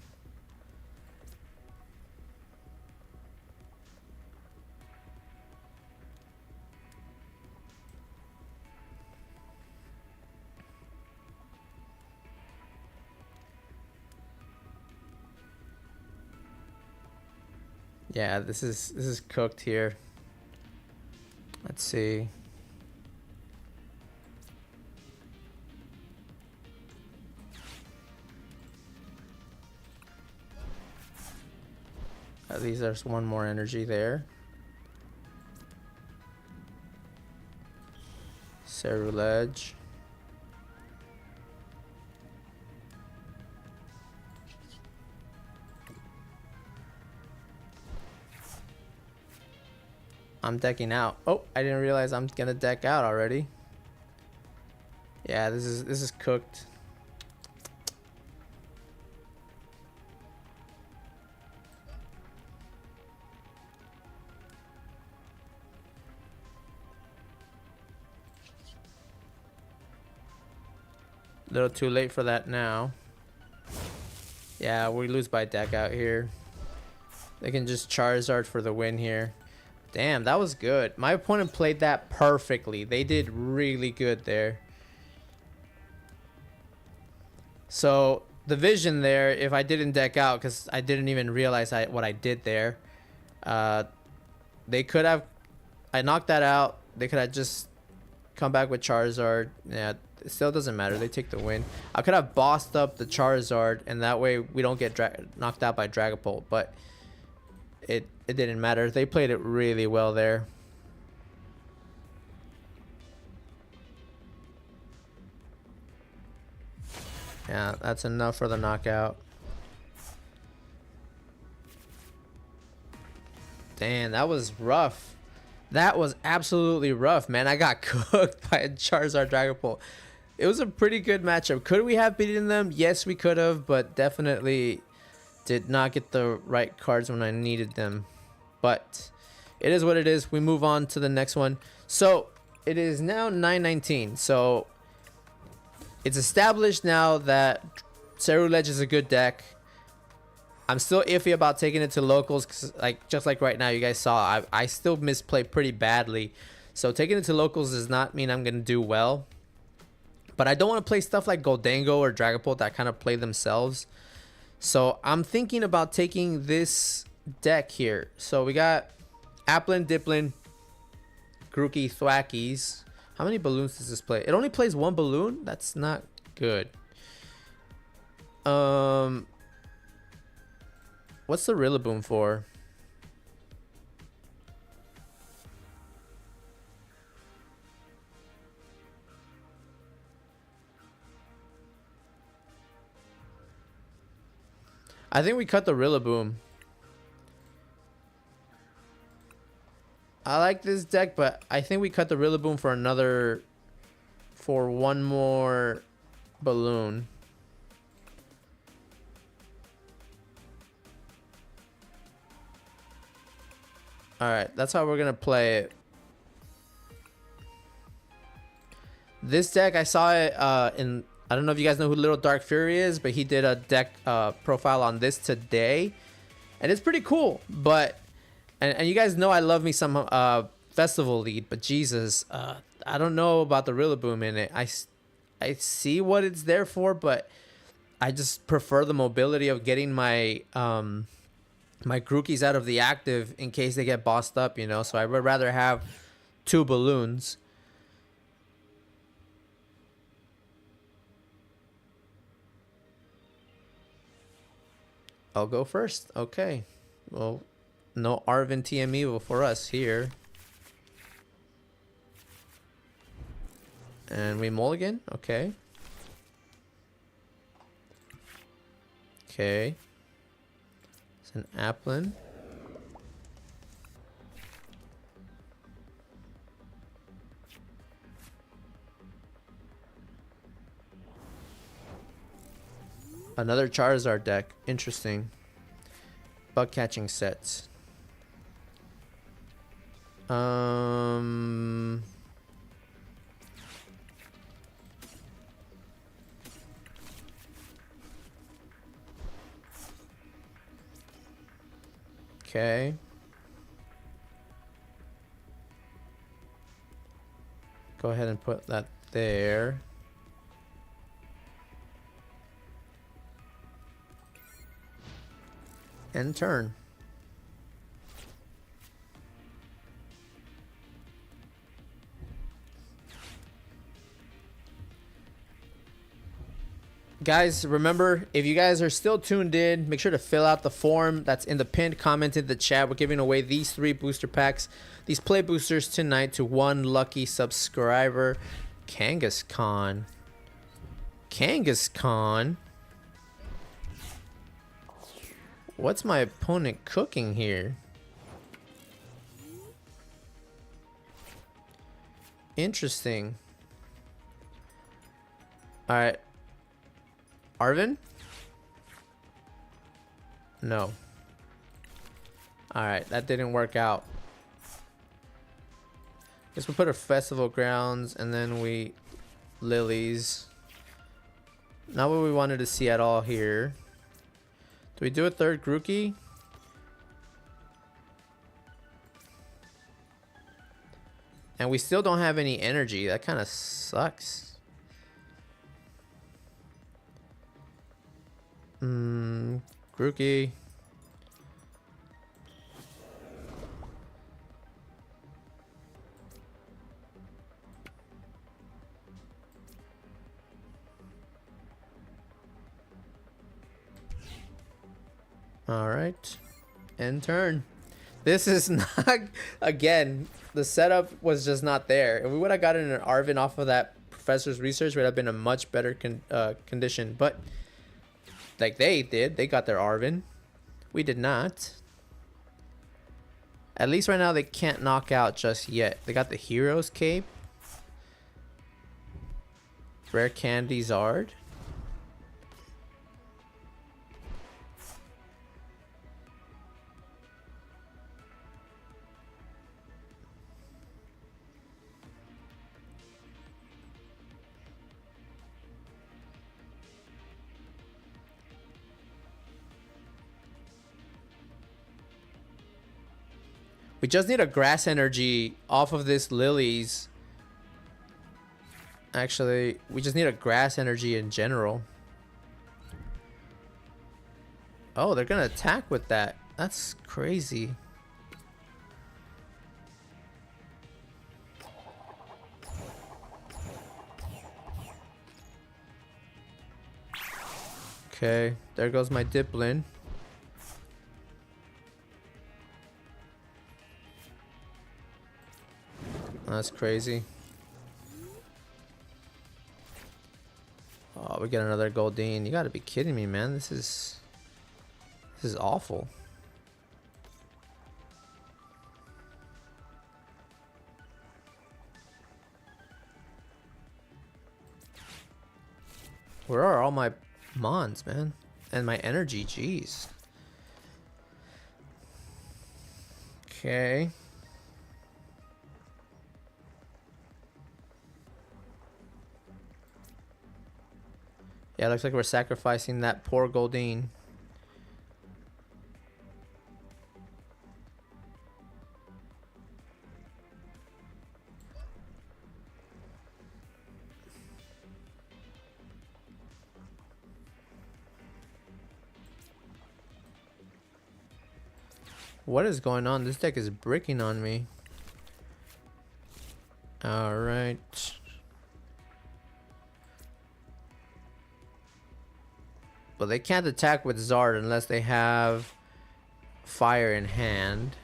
Yeah, this is cooked here. Let's see. At least there's one more energy there. Ceruledge. I'm decking out. Oh, I didn't realize I'm gonna deck out already. Yeah, this is cooked. A little too late for that now. Yeah, we lose by deck out here. They can just Charizard for the win here. Damn, that was good. My opponent played that perfectly. They did really good there. So the vision there, if I didn't deck out, because I didn't even realize what I did there, they could have, I knocked that out. They could have just come back with Charizard. Yeah, it still doesn't matter. They take the win. I could have bossed up the Charizard, and that way we don't get knocked out by Dragapult, but it didn't matter. They played it really well there. Yeah, that's enough for the knockout. Damn, that was rough. That was absolutely rough, man. I got cooked by a Charizard Dragapult. It was a pretty good matchup. Could we have beaten them? Yes, we could have, but definitely did not get the right cards when I needed them. But it is what it is. We move on to the next one. So it is now 9:19. So it's established now that Ceruledge is a good deck. I'm still iffy about taking it to locals, cause just like right now, you guys saw I still misplay pretty badly. So taking it to locals does not mean I'm gonna do well. But I don't want to play stuff like Goldango or Dragapult that kind of play themselves. So I'm thinking about taking this deck here. So we got Applin, Diplin, Grookey, Thwackies. How many balloons does this play? It only plays one balloon? That's not good. What's the Rillaboom for? I think we cut the Rillaboom. I like this deck, but I think we cut the Rillaboom for one more balloon. Alright, that's how we're gonna play it. This deck, I saw it in, I don't know if you guys know who Little Dark Fury is, but he did a deck profile on this today. And it's pretty cool, but and you guys know I love me some Festival Lead, but Jesus, I don't know about the Rillaboom in it. I see what it's there for, but I just prefer the mobility of getting my my Grookey's out of the active in case they get bossed up, you know. So I would rather have 2 balloons. I'll go first. Okay. Well, no Arvin TM for us here. And we mulligan. Okay. Okay. It's an Applin. Another Charizard deck. Interesting. Bug catching sets. Okay. Go ahead and put that there. End turn. Guys, remember, if you guys are still tuned in, make sure to fill out the form that's in the pinned comment in the chat. We're giving away these 3 booster packs, these play boosters tonight to 1 lucky subscriber. Kangaskhan. Kangaskhan? What's my opponent cooking here? Interesting. Alright. Arvin? No. Alright, that didn't work out. Guess we put a Festival Grounds and then we Lilies. Not what we wanted to see at all here. Do we do a 3rd Grookey? And we still don't have any energy. That kind of sucks. Grookey. All right. End turn. This is not, again, the setup was just not there. If we would have gotten an Arvin off of that Professor's Research, would have been a much better condition. But like they did, they got their Arvin. We did not. At least right now they can't knock out just yet. They got the Hero's Cape. Rare Candy Zard. We just need a Grass Energy off of this Lilies. Actually, we just need a Grass Energy in general. Oh, they're gonna attack with that. That's crazy. Okay, there goes my Diplin. That's crazy. Oh, we get another Goldeen. You gotta be kidding me, man. This is awful. Where are all my Mons, man? And my energy, jeez. Okay. Yeah, looks like we're sacrificing that poor Goldeen. What is going on? This deck is bricking on me. Alright. But they can't attack with Zard unless they have fire in hand.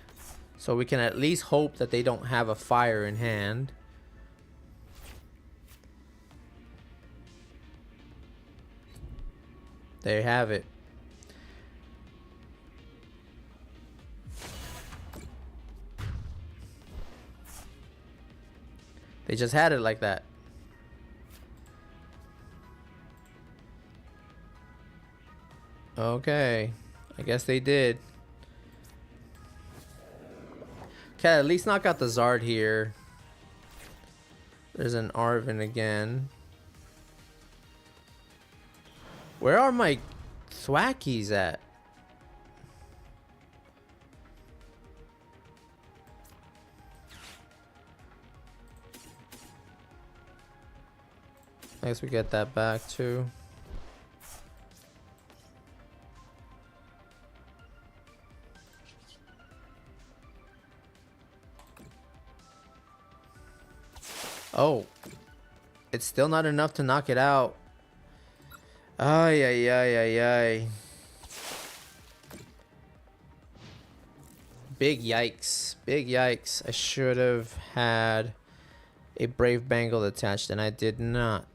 So we can at least hope that they don't have a fire in hand. There you have it. They just had it like that. Okay. I guess they did. Okay, at least knock out the Zard here. There's an Arvin again. Where are my Thwackies at? I guess we get that back too. Oh, it's still not enough to knock it out. Ay, ay, ay, ay, ay. Big yikes. Big yikes. I should have had a Brave Bangle attached, and I did not.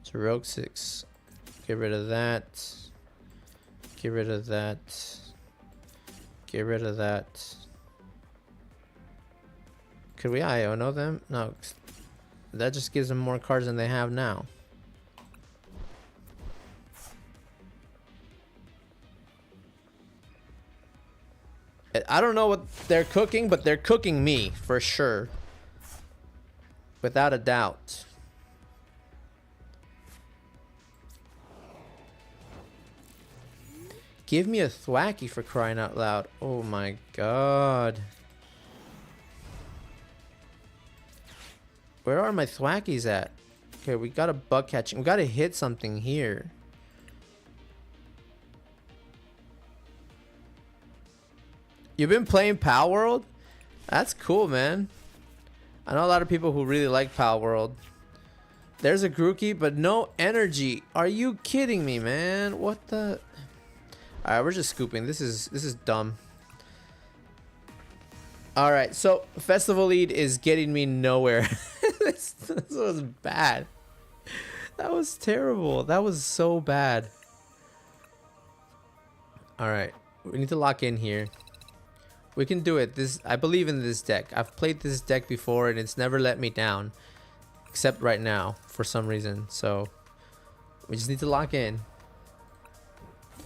So Rogue 6. Get rid of that. Get rid of that. Get rid of that. Could we Iono them? No. That just gives them more cards than they have now. I don't know what they're cooking, but they're cooking me for sure. Without a doubt. Give me a Thwacky for crying out loud. Oh my god. Where are my Thwackies at? Okay, we got a bug catching. We got to hit something here. You've been playing Pal World? That's cool, man. I know a lot of people who really like Pal World. There's a Grookey, but no energy. Are you kidding me, man? What the? All right, we're just scooping. This is dumb. All right, so Festival Lead is getting me nowhere. this was bad. That was terrible. That was so bad. All right, we need to lock in here. We can do it. I believe in this deck. I've played this deck before and it's never let me down, except right now for some reason. So we just need to lock in.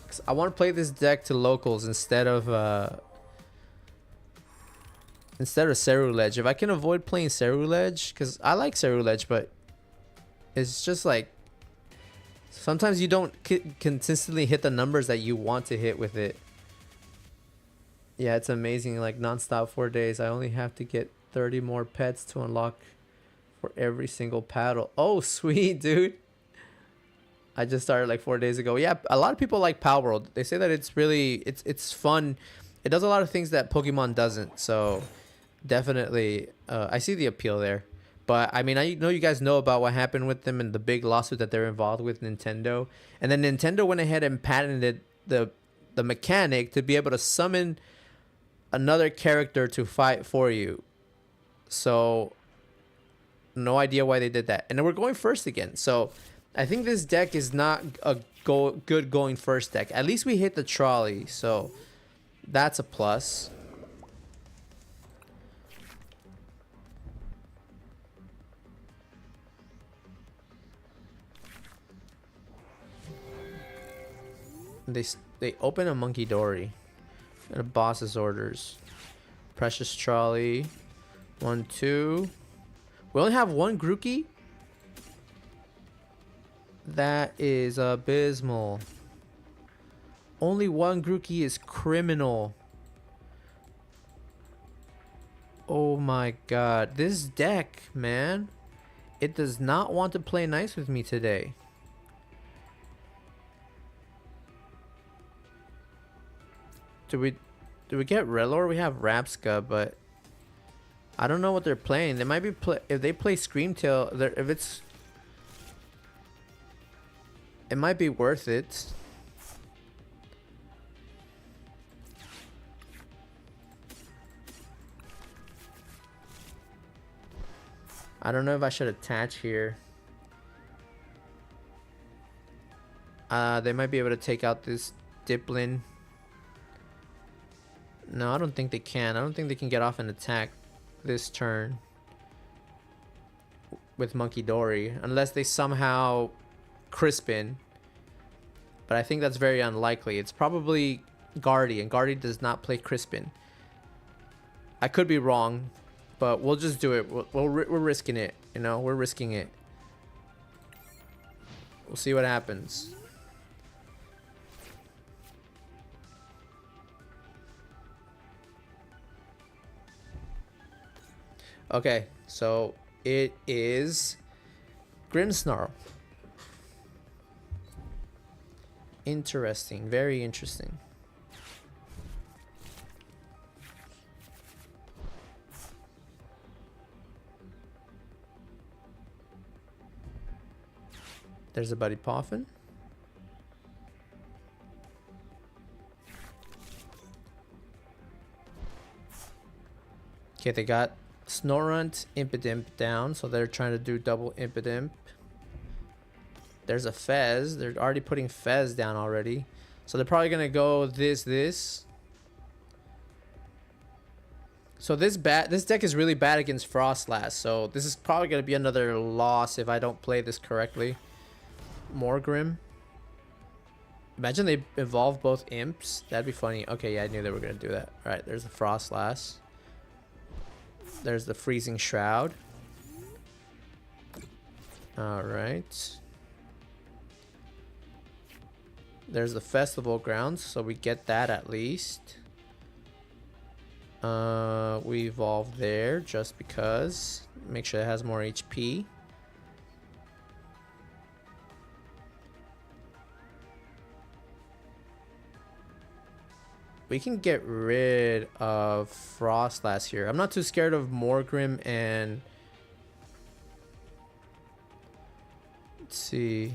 'Cause I want to play this deck to locals instead of Ceruledge. If I can avoid playing Ceruledge, because I like Ceruledge, but it's just like sometimes you don't consistently hit the numbers that you want to hit with it. Yeah, it's amazing. Like non-stop 4 days. I only have to get 30 more pets to unlock for every single paddle. Oh, sweet, dude. I just started like 4 days ago. Yeah, a lot of people like Pal World. They say that it's really it's fun. It does a lot of things that Pokemon doesn't. So definitely, I see the appeal there. But I mean, I know you guys know about what happened with them and the big lawsuit that they're involved with Nintendo. And then Nintendo went ahead and patented the mechanic to be able to summon another character to fight for you. So no idea why they did that. And then we're going first again. So I think this deck is not a good going first deck. At least we hit the trolley. So that's a plus. They open a Monkey Dory. And a boss's orders. Precious Trolley. 1, 2. We only have one Grookey? That is abysmal. Only one Grookey is criminal. Oh my god. This deck, man. It does not want to play nice with me today. Do we get Relor? We have Rapska, but I don't know what they're playing. They might be if they play Screamtail, if it's it might be worth it. I don't know if I should attach here. They might be able to take out this Diplin. No, I don't think they can. I don't think they can get off an attack this turn with Monkey Dory unless they somehow Crispin. But I think that's very unlikely. It's probably Guardian. Guardian does not play Crispin. I could be wrong, but we'll just do it. We're risking it. You know, we're risking it. We'll see what happens. Okay, so it is Grimmsnarl. Interesting, very interesting. There's a Buddy Poffin. Okay, they got Snorunt, Impidimp down, so they're trying to do double Impidimp. There's a Fez. They're already putting Fez down already. So they're probably going to go this. So this deck is really bad against Frostlass. So this is probably going to be another loss if I don't play this correctly. Morgrim. Imagine they evolve both Imps. That'd be funny. Okay, yeah, I knew they were going to do that. All right, there's the Frostlass. There's the Freezing Shroud. All right. There's the Festival Grounds, so we get that at least. We evolve there just because. Make sure it has more HP. We can get rid of Frostlass here. I'm not too scared of Morgrim and... Let's see.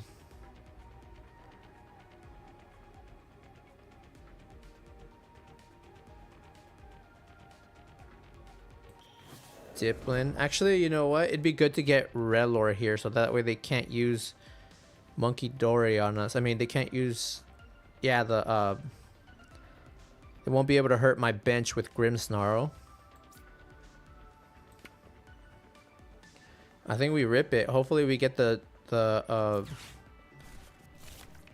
Diplin. Actually, you know what? It'd be good to get Relor here so that way they can't use Monkey Dory on us. I mean, they can't use... Yeah, the... They won't be able to hurt my bench with Grimmsnarl. I think we rip it. Hopefully we get we get a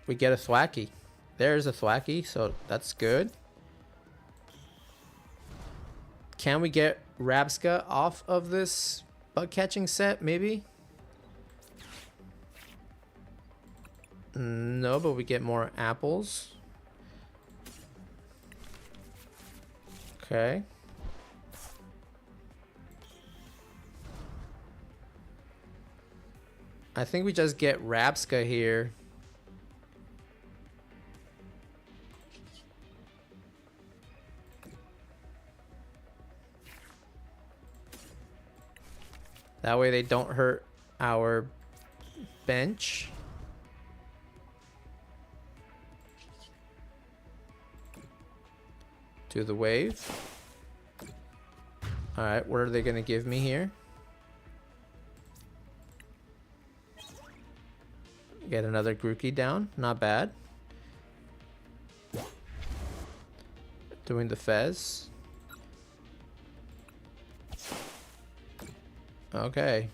Thwackey. There's a Thwackey, so that's good. Can we get Rabska off of this bug catching set? Maybe. No, but we get more apples. Okay. I think we just get Rabska here. That way they don't hurt our bench. Do the wave. Alright, what are they going to give me here? Get another Grookey down. Not bad. Doing the Fez. Okay.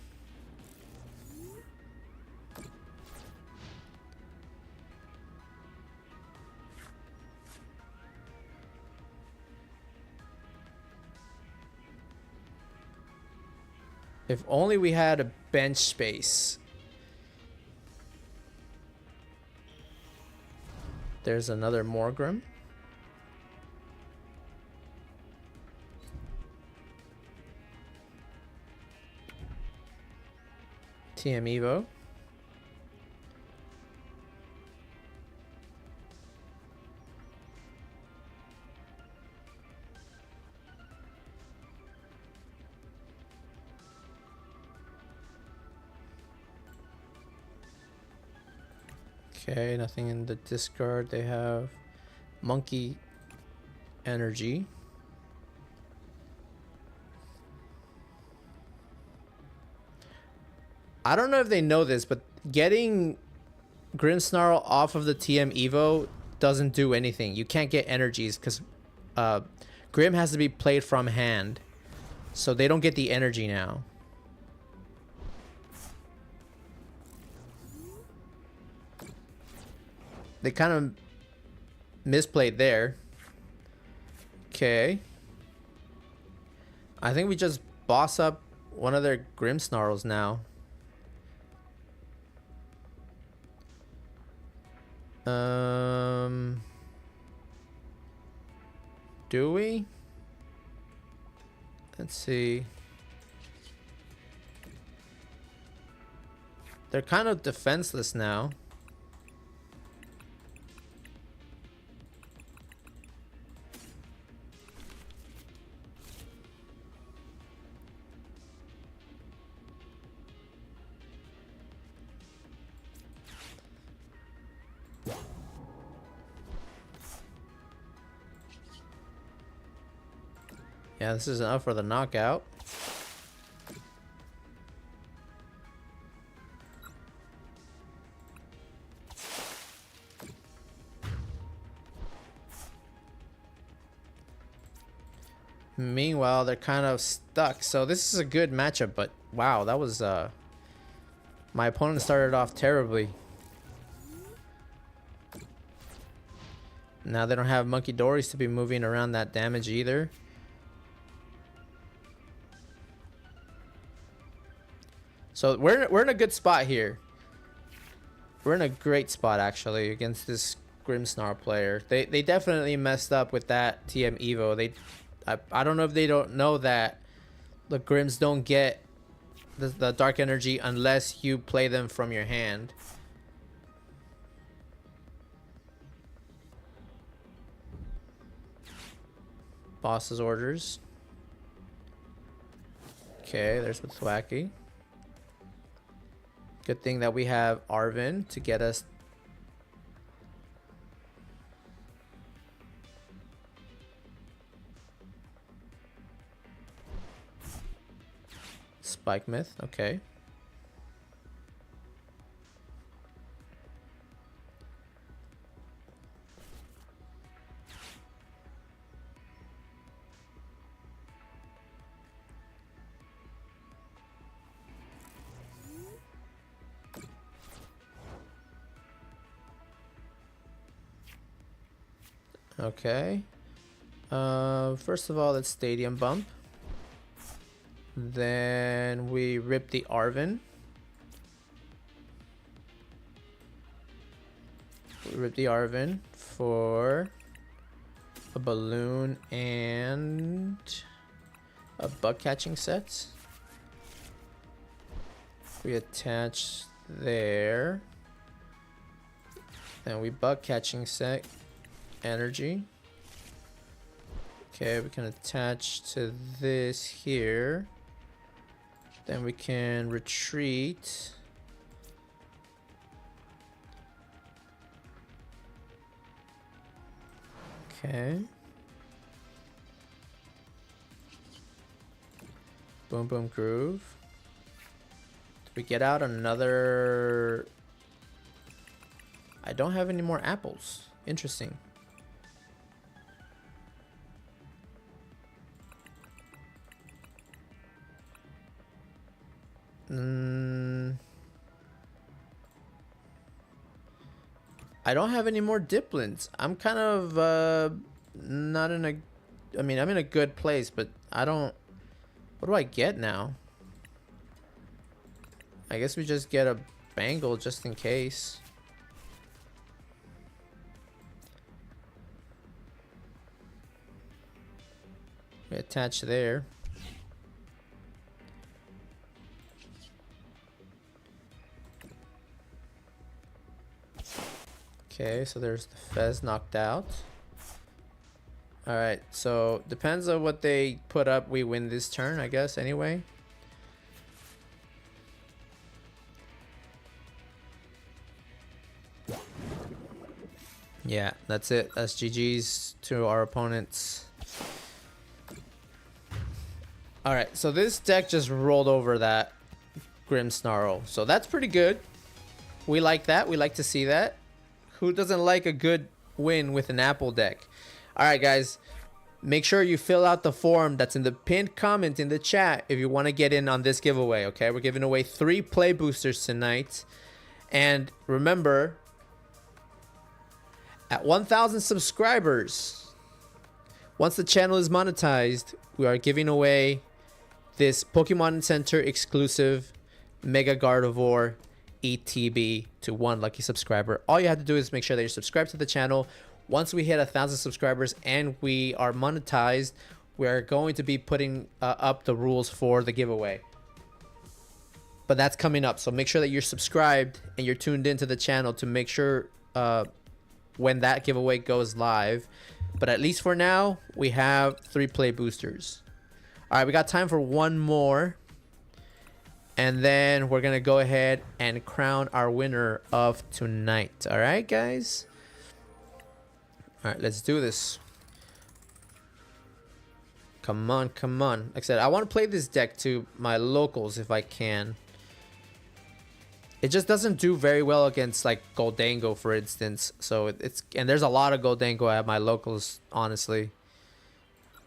If only we had a bench space. There's another Morgrim. TM Evo. Okay, nothing in the discard. They have monkey energy. I don't know if they know this, but getting Grimmsnarl off of the TM Evo doesn't do anything. You can't get energies because Grim has to be played from hand. So they don't get the energy now. They kind of misplayed there. Okay. I think we just boss up one of their Grimmsnarls now. Do we? Let's see. They're kind of defenseless now. Yeah, this is enough for the knockout. Meanwhile, they're kind of stuck. So this is a good matchup, but wow, that was my opponent started off terribly. Now they don't have Monkey Dories to be moving around that damage either. So we're in a good spot here. We're in a great spot actually against this Grimmsnarl player. They definitely messed up with that TM Evo. I don't know if they don't know that the Grims don't get the dark energy unless you play them from your hand. Boss's orders. Okay, there's the Thwacky. Good thing that we have Arven to get us. Spike Myth, okay. Okay. First of all, let's Stadium Bump. Then we rip the Arven. We rip the Arven for a balloon and a bug catching set. We attach there. Then we bug catching set energy. Okay, we can attach to this here. Then we can retreat. Okay. Boom Boom Groove. We get out another. I don't have any more apples. Interesting. I don't have any more Diplins. I'm kind of not in a. I mean, I'm in a good place, but I don't. What do I get now? I guess we just get a bangle just in case. We attach there. Okay, so there's the Fez knocked out. Alright, so depends on what they put up, we win this turn, I guess, anyway. Yeah, that's it. That's GG's to our opponents. Alright, so this deck just rolled over that Grim Snarl. So that's pretty good. We like that. We like to see that. Who doesn't like a good win with an Apple deck? Alright, guys. Make sure you fill out the form that's in the pinned comment in the chat if you want to get in on this giveaway, okay? We're giving away 3 play boosters tonight. And remember, at 1,000 subscribers, once the channel is monetized, we are giving away this Pokemon Center exclusive Mega Gardevoir ETB to 1 lucky subscriber. All you have to do is make sure that you're subscribed to the channel. Once we hit 1,000 subscribers and we are monetized, we're going to be putting up the rules for the giveaway. But that's coming up, so make sure that you're subscribed and you're tuned into the channel to make sure when that giveaway goes live. But at least for now, we have 3 play boosters. All right, we got time for one more. And then we're going to go ahead and crown our winner of tonight. All right, guys? All right, let's do this. Come on, come on. Like I said, I want to play this deck to my locals if I can. It just doesn't do very well against like Goldango, for instance. So and there's a lot of Goldango at my locals, honestly.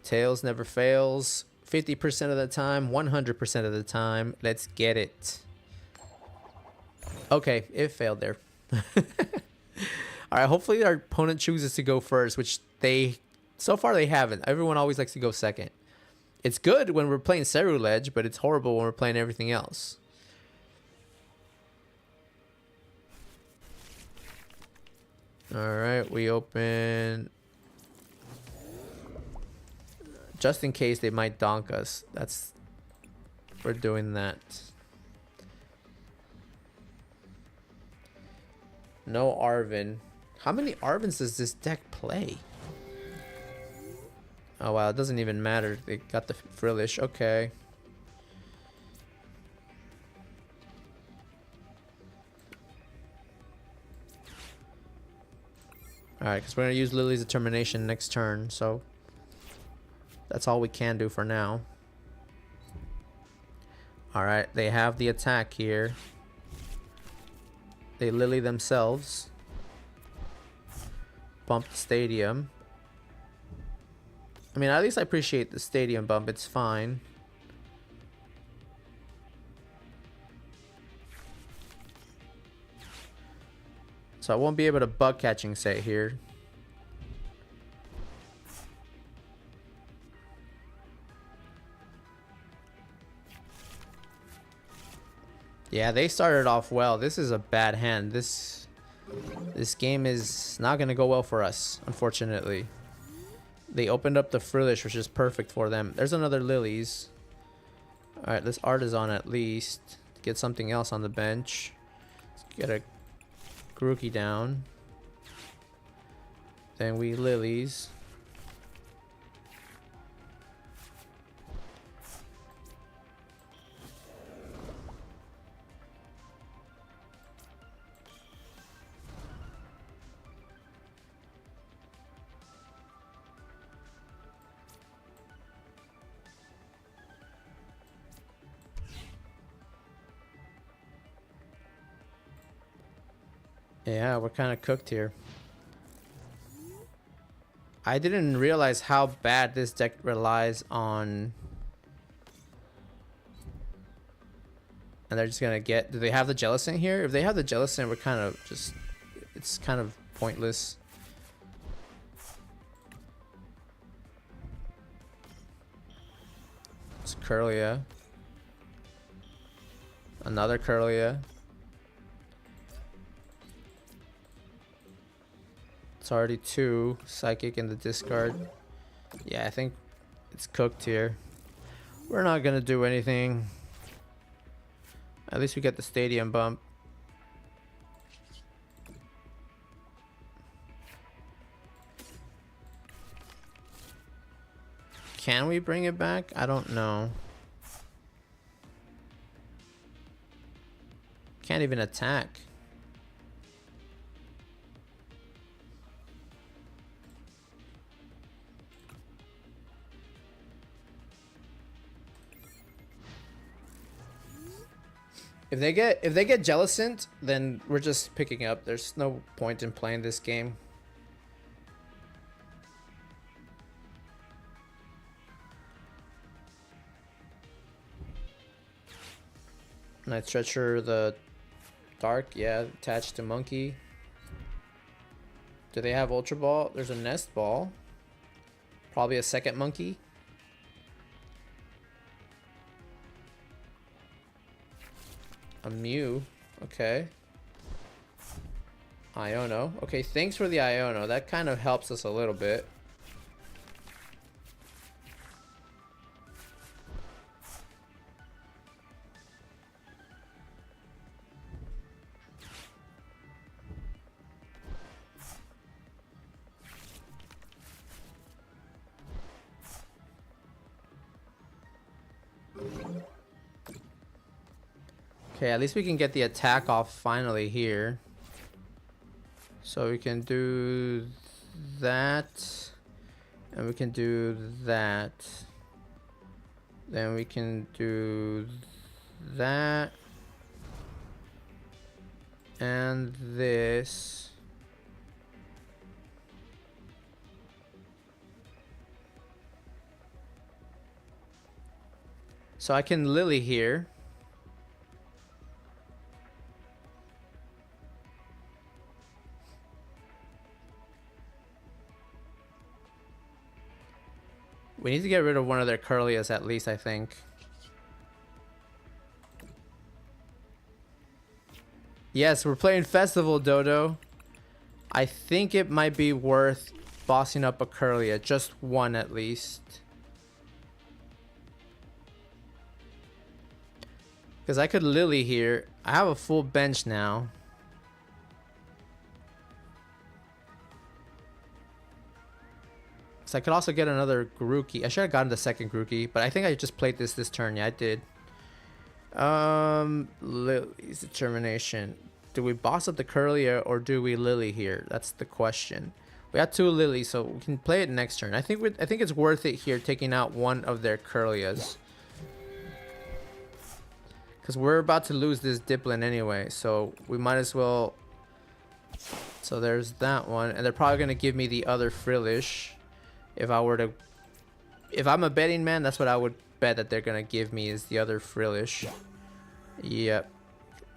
Tails never fails. 50% of the time, 100% of the time. Let's get it. Okay, it failed there. All right, hopefully our opponent chooses to go first, which so far they haven't. Everyone always likes to go second. It's good when we're playing Ceruledge, but it's horrible when we're playing everything else. All right, we open. Just in case they might donk us. We're doing that. No Arvin. How many Arvins does this deck play? Oh wow, it doesn't even matter. They got the Frillish. Okay. Alright, because we're going to use Lily's Determination next turn, so that's all we can do for now. Alright, they have the attack here. They Lily themselves. Bump the stadium. I mean, at least I appreciate the stadium bump. It's fine. So I won't be able to bug catching set here. Yeah, they started off well. This is a bad hand. This game is not going to go well for us, unfortunately. They opened up the Frillish, which is perfect for them. There's another Lily's. Alright, this Artisan at least. Get something else on the bench. Let's get a Grookey down. Then we Lilies. Yeah, we're kind of cooked here. I didn't realize how bad this deck relies on. And they're just gonna get. Do they have the Jellicent here? If they have the Jellicent, we're kind of just. It's kind of pointless. It's Curlia. Another Curlia. It's already 2 Psychic in the discard. Yeah, I think it's cooked here. We're not gonna do anything. At least we get the stadium bump. Can we bring it back? I don't know. Can't even attack. If they get Jellicent, then we're just picking up. There's no point in playing this game. Night Stretcher, the Dark, yeah, attached to Monkey. Do they have Ultra Ball? There's a Nest Ball. Probably a second Monkey. A Mew. Okay. Iono. Okay, thanks for the Iono. That kind of helps us a little bit. Okay, at least we can get the attack off finally here. So we can do that. And we can do that. Then we can do that. And this. So I can Lily here. We need to get rid of one of their Curlias at least, I think. Yes, we're playing Festival, Dodo. I think it might be worth bossing up a Curlia. Just one at least. Because I could Lily here. I have a full bench now. So I could also get another Grookey. I should have gotten the second Grookey, but I think I just played this turn. Yeah, I did. Lily's Determination. Do we boss up the Curlia or do we Lily here? That's the question. We got two Lilies, so we can play it next turn. I think it's worth it here, taking out one of their Curlias. Because we're about to lose this Diplin anyway, so we might as well... So there's that one, and they're probably going to give me the other Frillish. If I were to... If I'm a betting man, that's what I would bet that they're going to give me, is the other Frillish. Yep.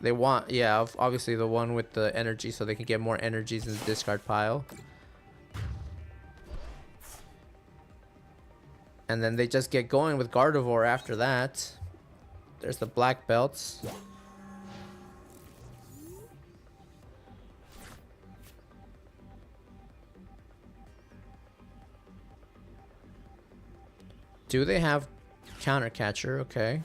They want... Yeah, obviously the one with the energy, so they can get more energies in the discard pile. And then they just get going with Gardevoir after that. There's the black belts. Do they have counter catcher? Okay.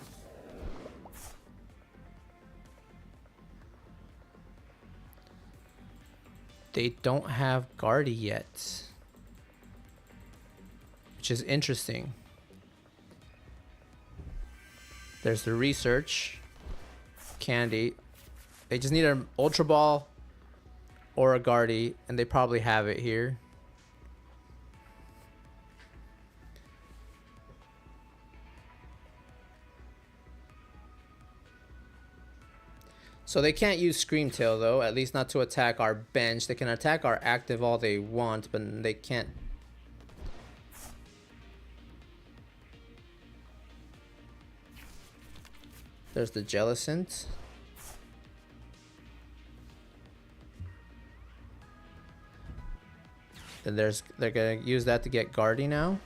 They don't have Guardy yet, which is interesting. There's the research. Candy. They just need an Ultra Ball or a Guardy, and they probably have it here. So they can't use Scream Tail though, at least not to attack our bench. They can attack our active all they want, but they can't. There's the Jellicent. And they're gonna use that to get Guardy now.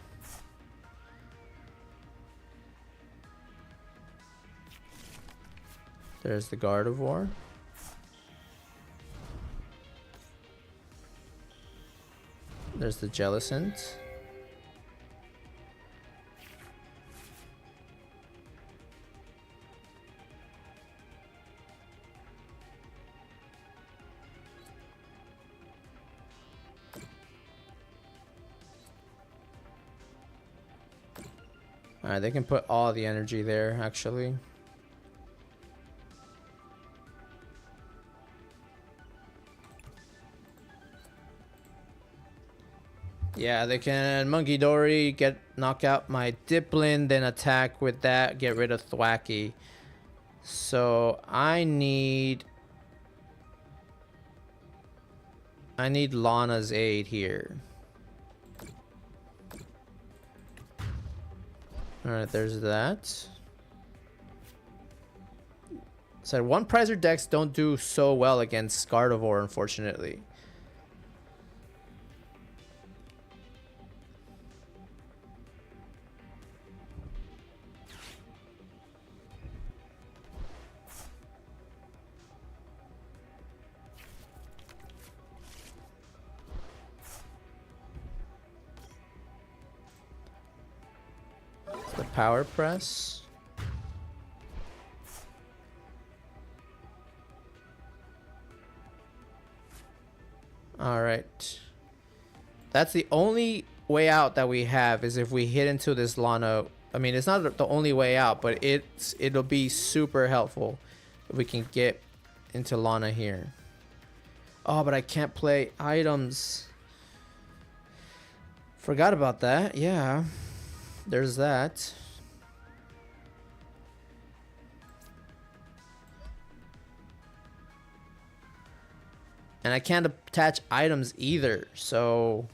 There's the Gardevoir. There's the Jellicent. Alright, they can put all the energy there, actually. Yeah, they can Monkey Dory, knock out my Diplin, then attack with that, get rid of Thwacky. So I need Lana's aid here. Alright, there's that. So one prizer decks don't do so well against Gardevoir, unfortunately. The power press. All right. That's the only way out that we have, is if we hit into this Lana. I mean, it's not the only way out, but it'll be super helpful if we can get into Lana here. Oh, but I can't play items. Forgot about that. Yeah. There's that. And I can't attach items either, so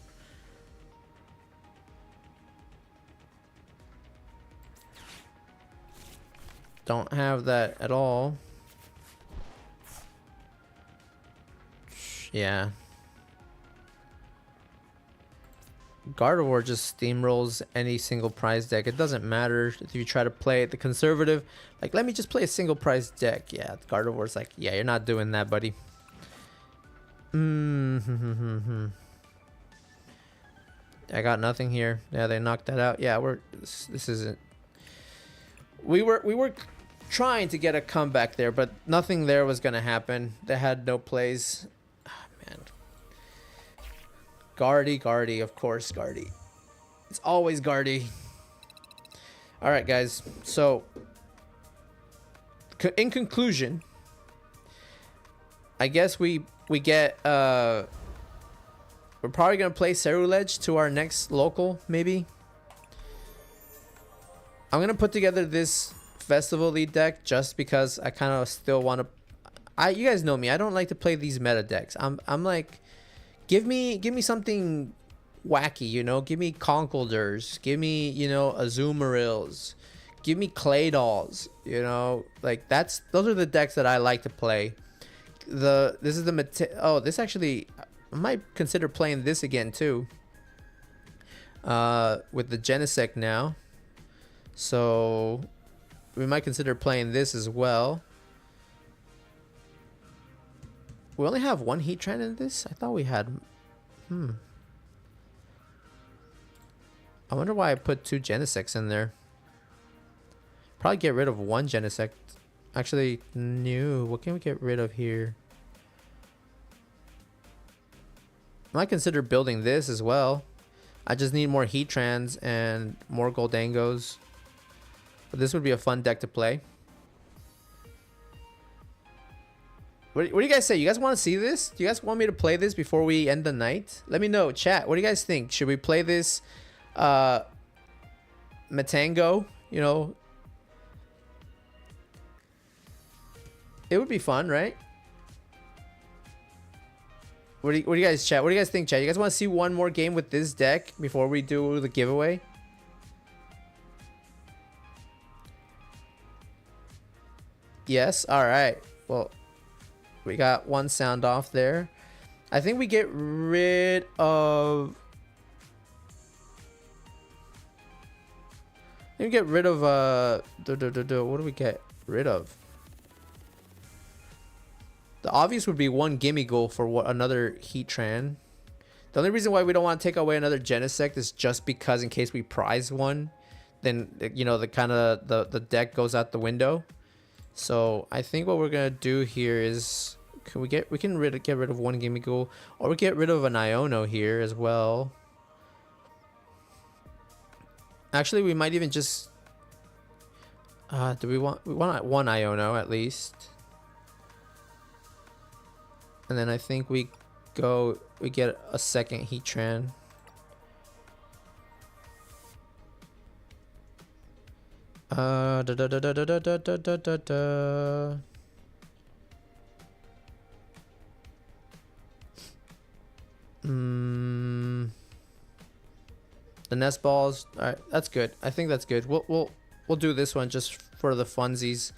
don't have that at all. Yeah. Gardevoir just steamrolls any single prize deck. It doesn't matter if you try to play it the conservative. Like, let me just play a single prize deck. Yeah, Gardevoir's like, yeah, you're not doing that, buddy. I got nothing here. Yeah, they knocked that out. Yeah, this isn't. We were trying to get a comeback there, but nothing there was gonna happen. They had no plays. Oh, man. Guardy, of course, Guardy. It's always Guardy. All right, guys. So, in conclusion, I guess we get we're probably gonna play Ceruledge to our next local, maybe. I'm gonna put together this festival lead deck just because I kind of still want to. You guys know me. I don't like to play these meta decks. I'm like, give me something wacky, you know. Give me Conkeldurs. Give me, you know, Azumarils. Give me Claydolls. You know, like those are the decks that I like to play. This is the this actually, I might consider playing this again too. With the Genesect now, so we might consider playing this as well. We only have one Heatran in this. I thought we had. I wonder why I put 2 Genesects in there. Probably get rid of 1 Genesect. Actually, no. What can we get rid of here? I might consider building this as well. I just need more Heatrans and more Goldangos. But this would be a fun deck to play. What do you guys say? You guys want to see this? Do you guys want me to play this before we end the night? Let me know, chat. What do you guys think? Should we play this Matango? You know, it would be fun, right? What do you guys, chat? What do you guys think, chat? You guys want to see one more game with this deck before we do the giveaway? Yes. All right. Well, we got one sound off there. I think we get rid of. What do we get rid of? The obvious would be one gimme goal for another Heatran. The only reason why we don't want to take away another Genesect is just because in case we prize one, then, you know, the deck goes out the window. So I think what we're gonna do here is we can get rid of one gimme goal, or we get rid of an Iono here as well. Actually, we might even just we want one Iono at least. And then I think we get a second Heatran. Da, da, da, da, da, da, da, da, da, da. The nest balls. All right, that's good. I think that's good. We'll do this one just for the funsies.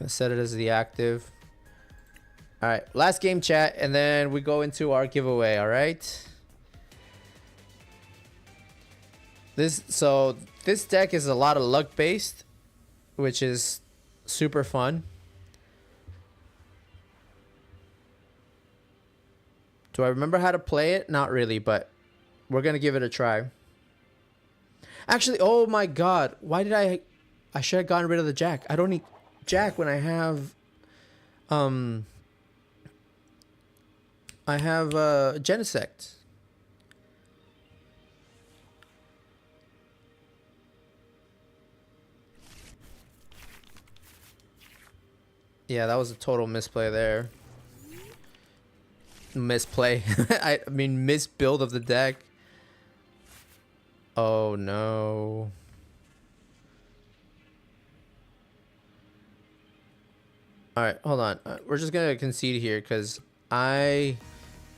Set it as the active. All right, last game, chat, and then we go into our giveaway. All right. This deck is a lot of luck based, which is super fun. Do I remember how to play it? Not really, but we're gonna give it a try. Actually, oh my god, why did I should have gotten rid of the jack. I don't need jack when I have Genesect. Yeah, that was a total misplay there. Misplay. I mean misbuild of the deck. Oh no. All right, hold on. We're just gonna concede here because I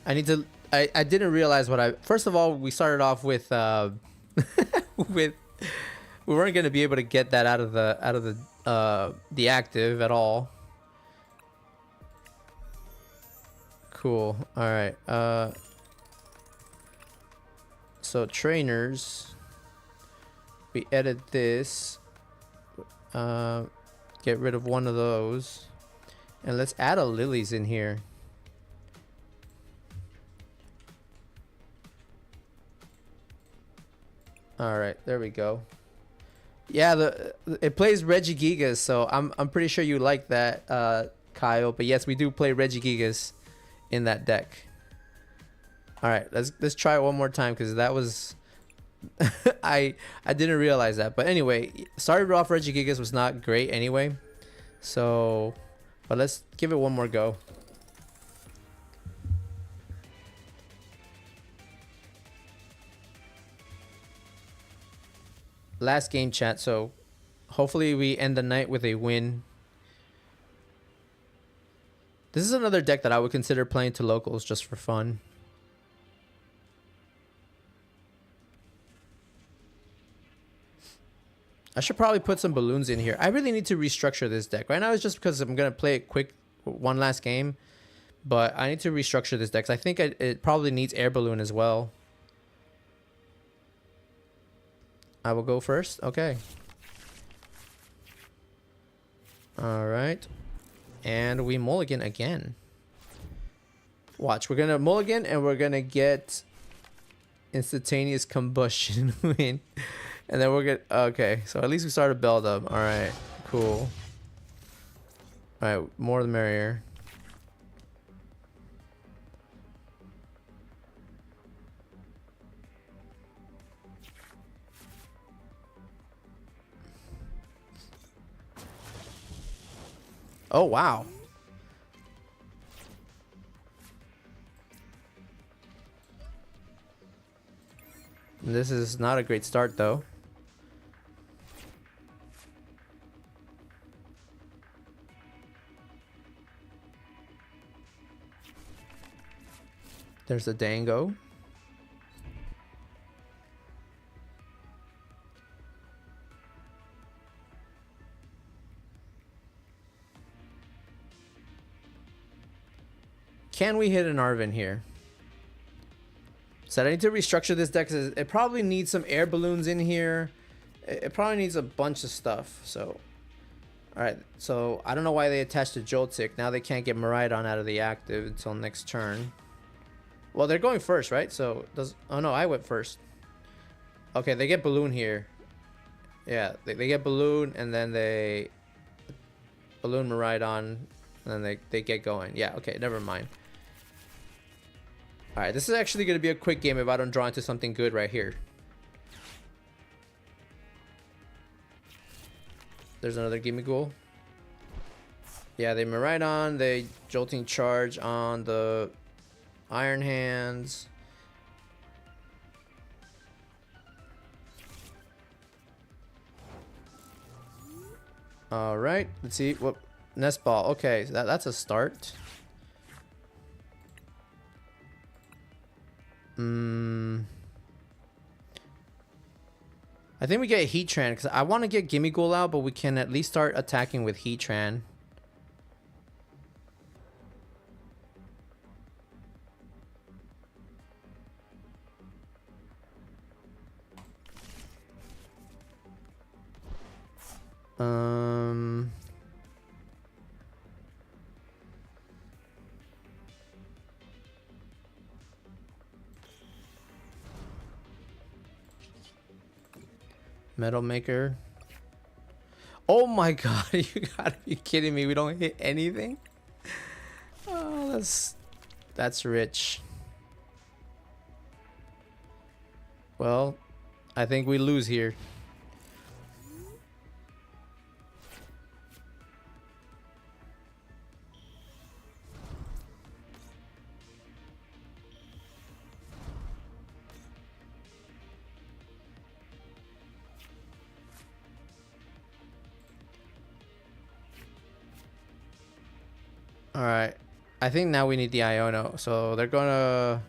need to. I didn't realize what I. First of all, we started off with with we weren't gonna be able to get that out of the active at all. Cool. All right. So trainers. We edit this. Get rid of one of those. And let's add a lilies in here. All right, there we go. Yeah, it plays Regigigas, so I'm pretty sure you like that, Kyle. But yes, we do play Regigigas in that deck. All right, let's try it one more time because that was I didn't realize that. But anyway, started off Regigigas was not great anyway. So, but let's give it one more go. Last game, chat. So hopefully we end the night with a win. This is another deck that I would consider playing to locals just for fun. I should probably put some balloons in here. I really need to restructure this deck. Right now it's just because I'm going to play it quick one last game. But I need to restructure this deck. I think it probably needs air balloon as well. I will go first. Okay. All right. And we mulligan again. Watch. We're going to mulligan and we're going to get instantaneous combustion win. And then we're good. Okay, so at least we started build up. All right, cool. All right, more the merrier. Oh wow. This is not a great start though. There's a dango. Can we hit an Arvin here? So I need to restructure this deck because it probably needs some air balloons in here. It probably needs a bunch of stuff. So, all right. So I don't know why they attached to Joltik. Now they can't get Miraidon out of the active until next turn. Well, they're going first, right? So does oh no, I went first. Okay, they get balloon here. Yeah, they get balloon and then they balloon Miraidon and then they get going. Yeah, okay, never mind. All right, this is actually going to be a quick game if I don't draw into something good right here. There's another Gimme Ghoul. Yeah, they Miraidon, they Jolting Charge on the Iron Hands. All right, let's see what nest ball. Okay, so that's a start. I think we get Heatran because I want to get Gimme Ghoul out, but we can at least start attacking with Heatran. Metal Maker. Oh my god, you gotta be kidding me. We don't hit anything? Oh, that's rich. Well, I think we lose here. Alright. I think now we need the Iono. So they're gonna...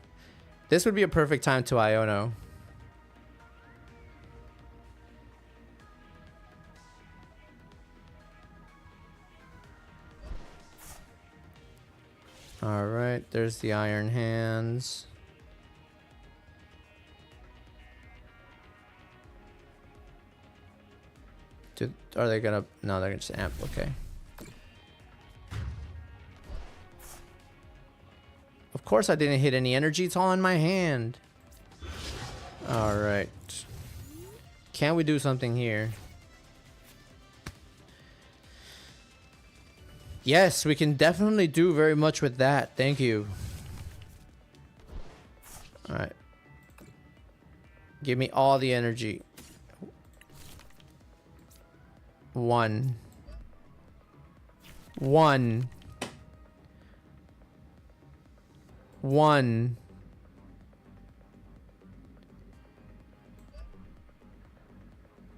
This would be a perfect time to Iono. Alright, there's the Iron Hands. Are they gonna... No, they're gonna just amp. Okay. Of course I didn't hit any energy. It's all in my hand. Alright. Can we do something here? Yes, we can definitely do very much with that. Thank you. Alright. Give me all the energy. 1.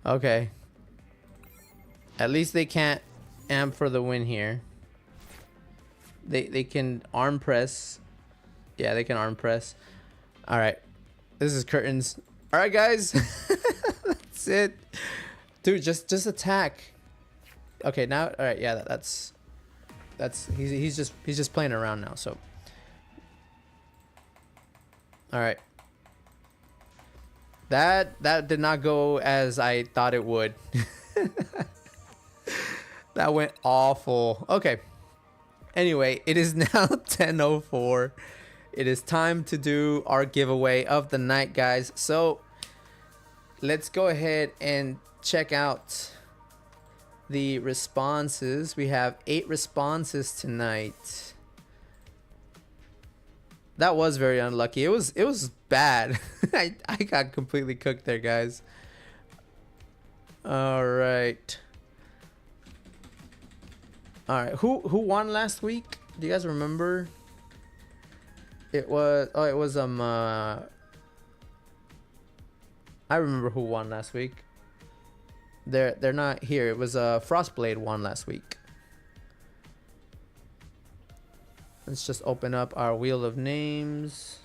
Okay. At least they can't amp for the win here. They can arm press. Yeah, they can arm press. All right. This is curtains. All right, guys. That's it. Dude, just attack. Okay, now all right, yeah, that's he's just playing around now, so all right. That did not go as I thought it would. That went awful. Okay. Anyway, it is now 10:04. It is time to do our giveaway of the night, guys. So let's go ahead and check out the responses. We have 8 responses tonight. That was very unlucky. It was bad. I got completely cooked there, guys. All right. All right. Who won last week? Do you guys remember? It was I remember who won last week. They're not here. It was Frostblade won last week. Let's just open up our wheel of names.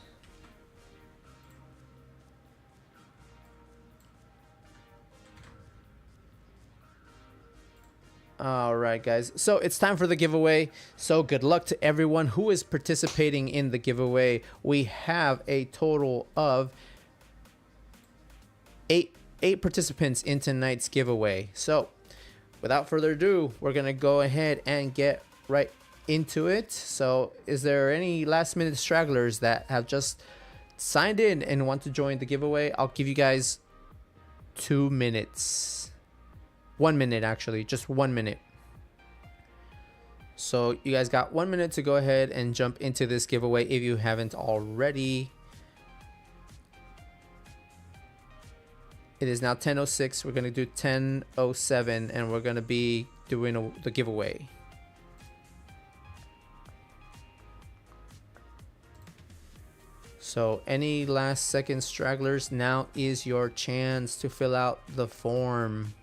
All right, guys. So it's time for the giveaway. So good luck to everyone who is participating in the giveaway. We have a total of eight participants in tonight's giveaway. So without further ado, we're going to go ahead and get right into it. So is there any last minute stragglers that have just signed in and want to join the giveaway? I'll give you guys 2 minutes. 1 minute, actually, just 1 minute. So you guys got 1 minute to go ahead and jump into this giveaway if you haven't already. It is now 10:06. We're gonna do 10:07 and we're gonna be doing the giveaway. So any last second stragglers, now is your chance to fill out the form.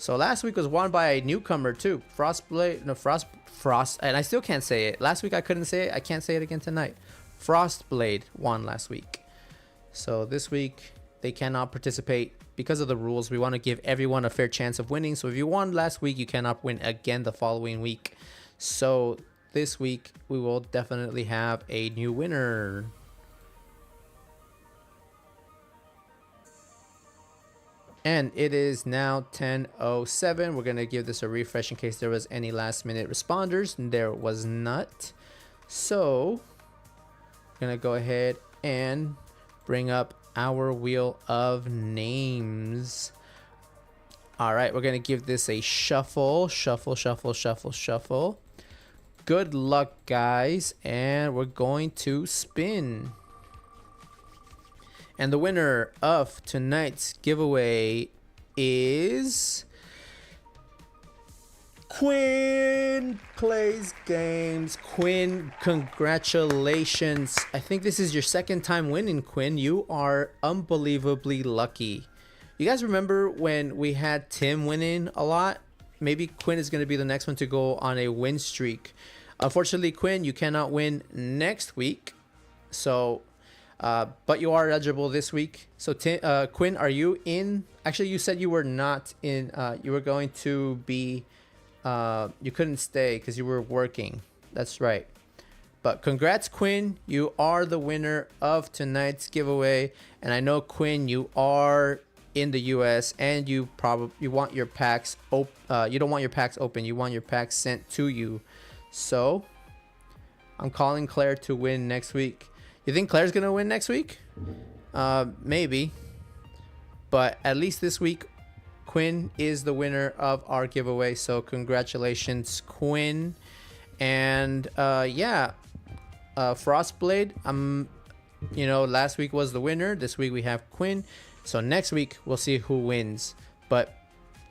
So last week was won by a newcomer too. Frostblade, no, Frost, and I still can't say it. Last week I couldn't say it. I can't say it again tonight. Frostblade won last week. So this week they cannot participate because of the rules. We want to give everyone a fair chance of winning. So if you won last week, you cannot win again the following week. So this week we will definitely have a new winner. And it is now 10:07. We're going to give this a refresh in case there was any last minute responders. And there was not. So we're going to go ahead and bring up our wheel of names. All right, we're going to give this a shuffle. Shuffle, shuffle, shuffle, shuffle. Good luck, guys. And we're going to spin. And the winner of tonight's giveaway is Quinn Plays Games. Quinn, congratulations. I think this is your second time winning, Quinn. You are unbelievably lucky. You guys remember when we had Tim winning a lot? Maybe Quinn is going to be the next one to go on a win streak. Unfortunately, Quinn, you cannot win next week. So... but you are eligible this week. So Quinn, are you in? Actually, you said you were not in. You were going to be. You couldn't stay because you were working. That's right. But congrats, Quinn. You are the winner of tonight's giveaway. And I know, Quinn, you are in the U.S. and you want your packs you don't want your packs open. You want your packs sent to you. So I'm calling Claire to win next week. You think Claire's gonna win next week? Maybe. But at least this week, Quinn is the winner of our giveaway. So congratulations, Quinn. And yeah, Frostblade. You know, last week was the winner. This week we have Quinn. So next week we'll see who wins. But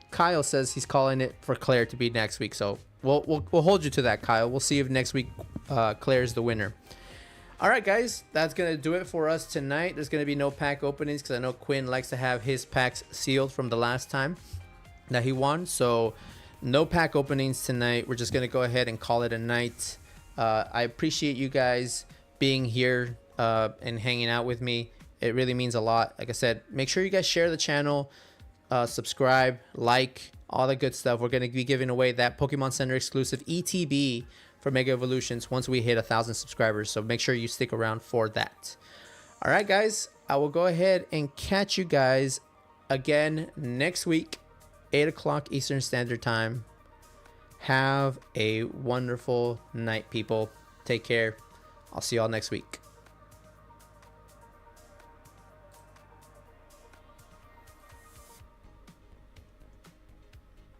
Kyle says he's calling it for Claire to be next week. So we'll hold you to that, Kyle. We'll see if next week Claire's the winner. All right, guys, that's going to do it for us tonight. There's going to be no pack openings because I know Quinn likes to have his packs sealed from the last time that he won. So no pack openings tonight. We're just going to go ahead and call it a night. I appreciate you guys being here and hanging out with me. It really means a lot. Like I said, make sure you guys share the channel, subscribe, like, all the good stuff. We're going to be giving away that Pokemon Center exclusive ETB for Mega Evolutions once we hit 1,000 subscribers. So make sure you stick around for that. All right, guys, I will go ahead and catch you guys again next week, 8 o'clock Eastern Standard Time. Have a wonderful night, people. Take care. I'll see y'all next week.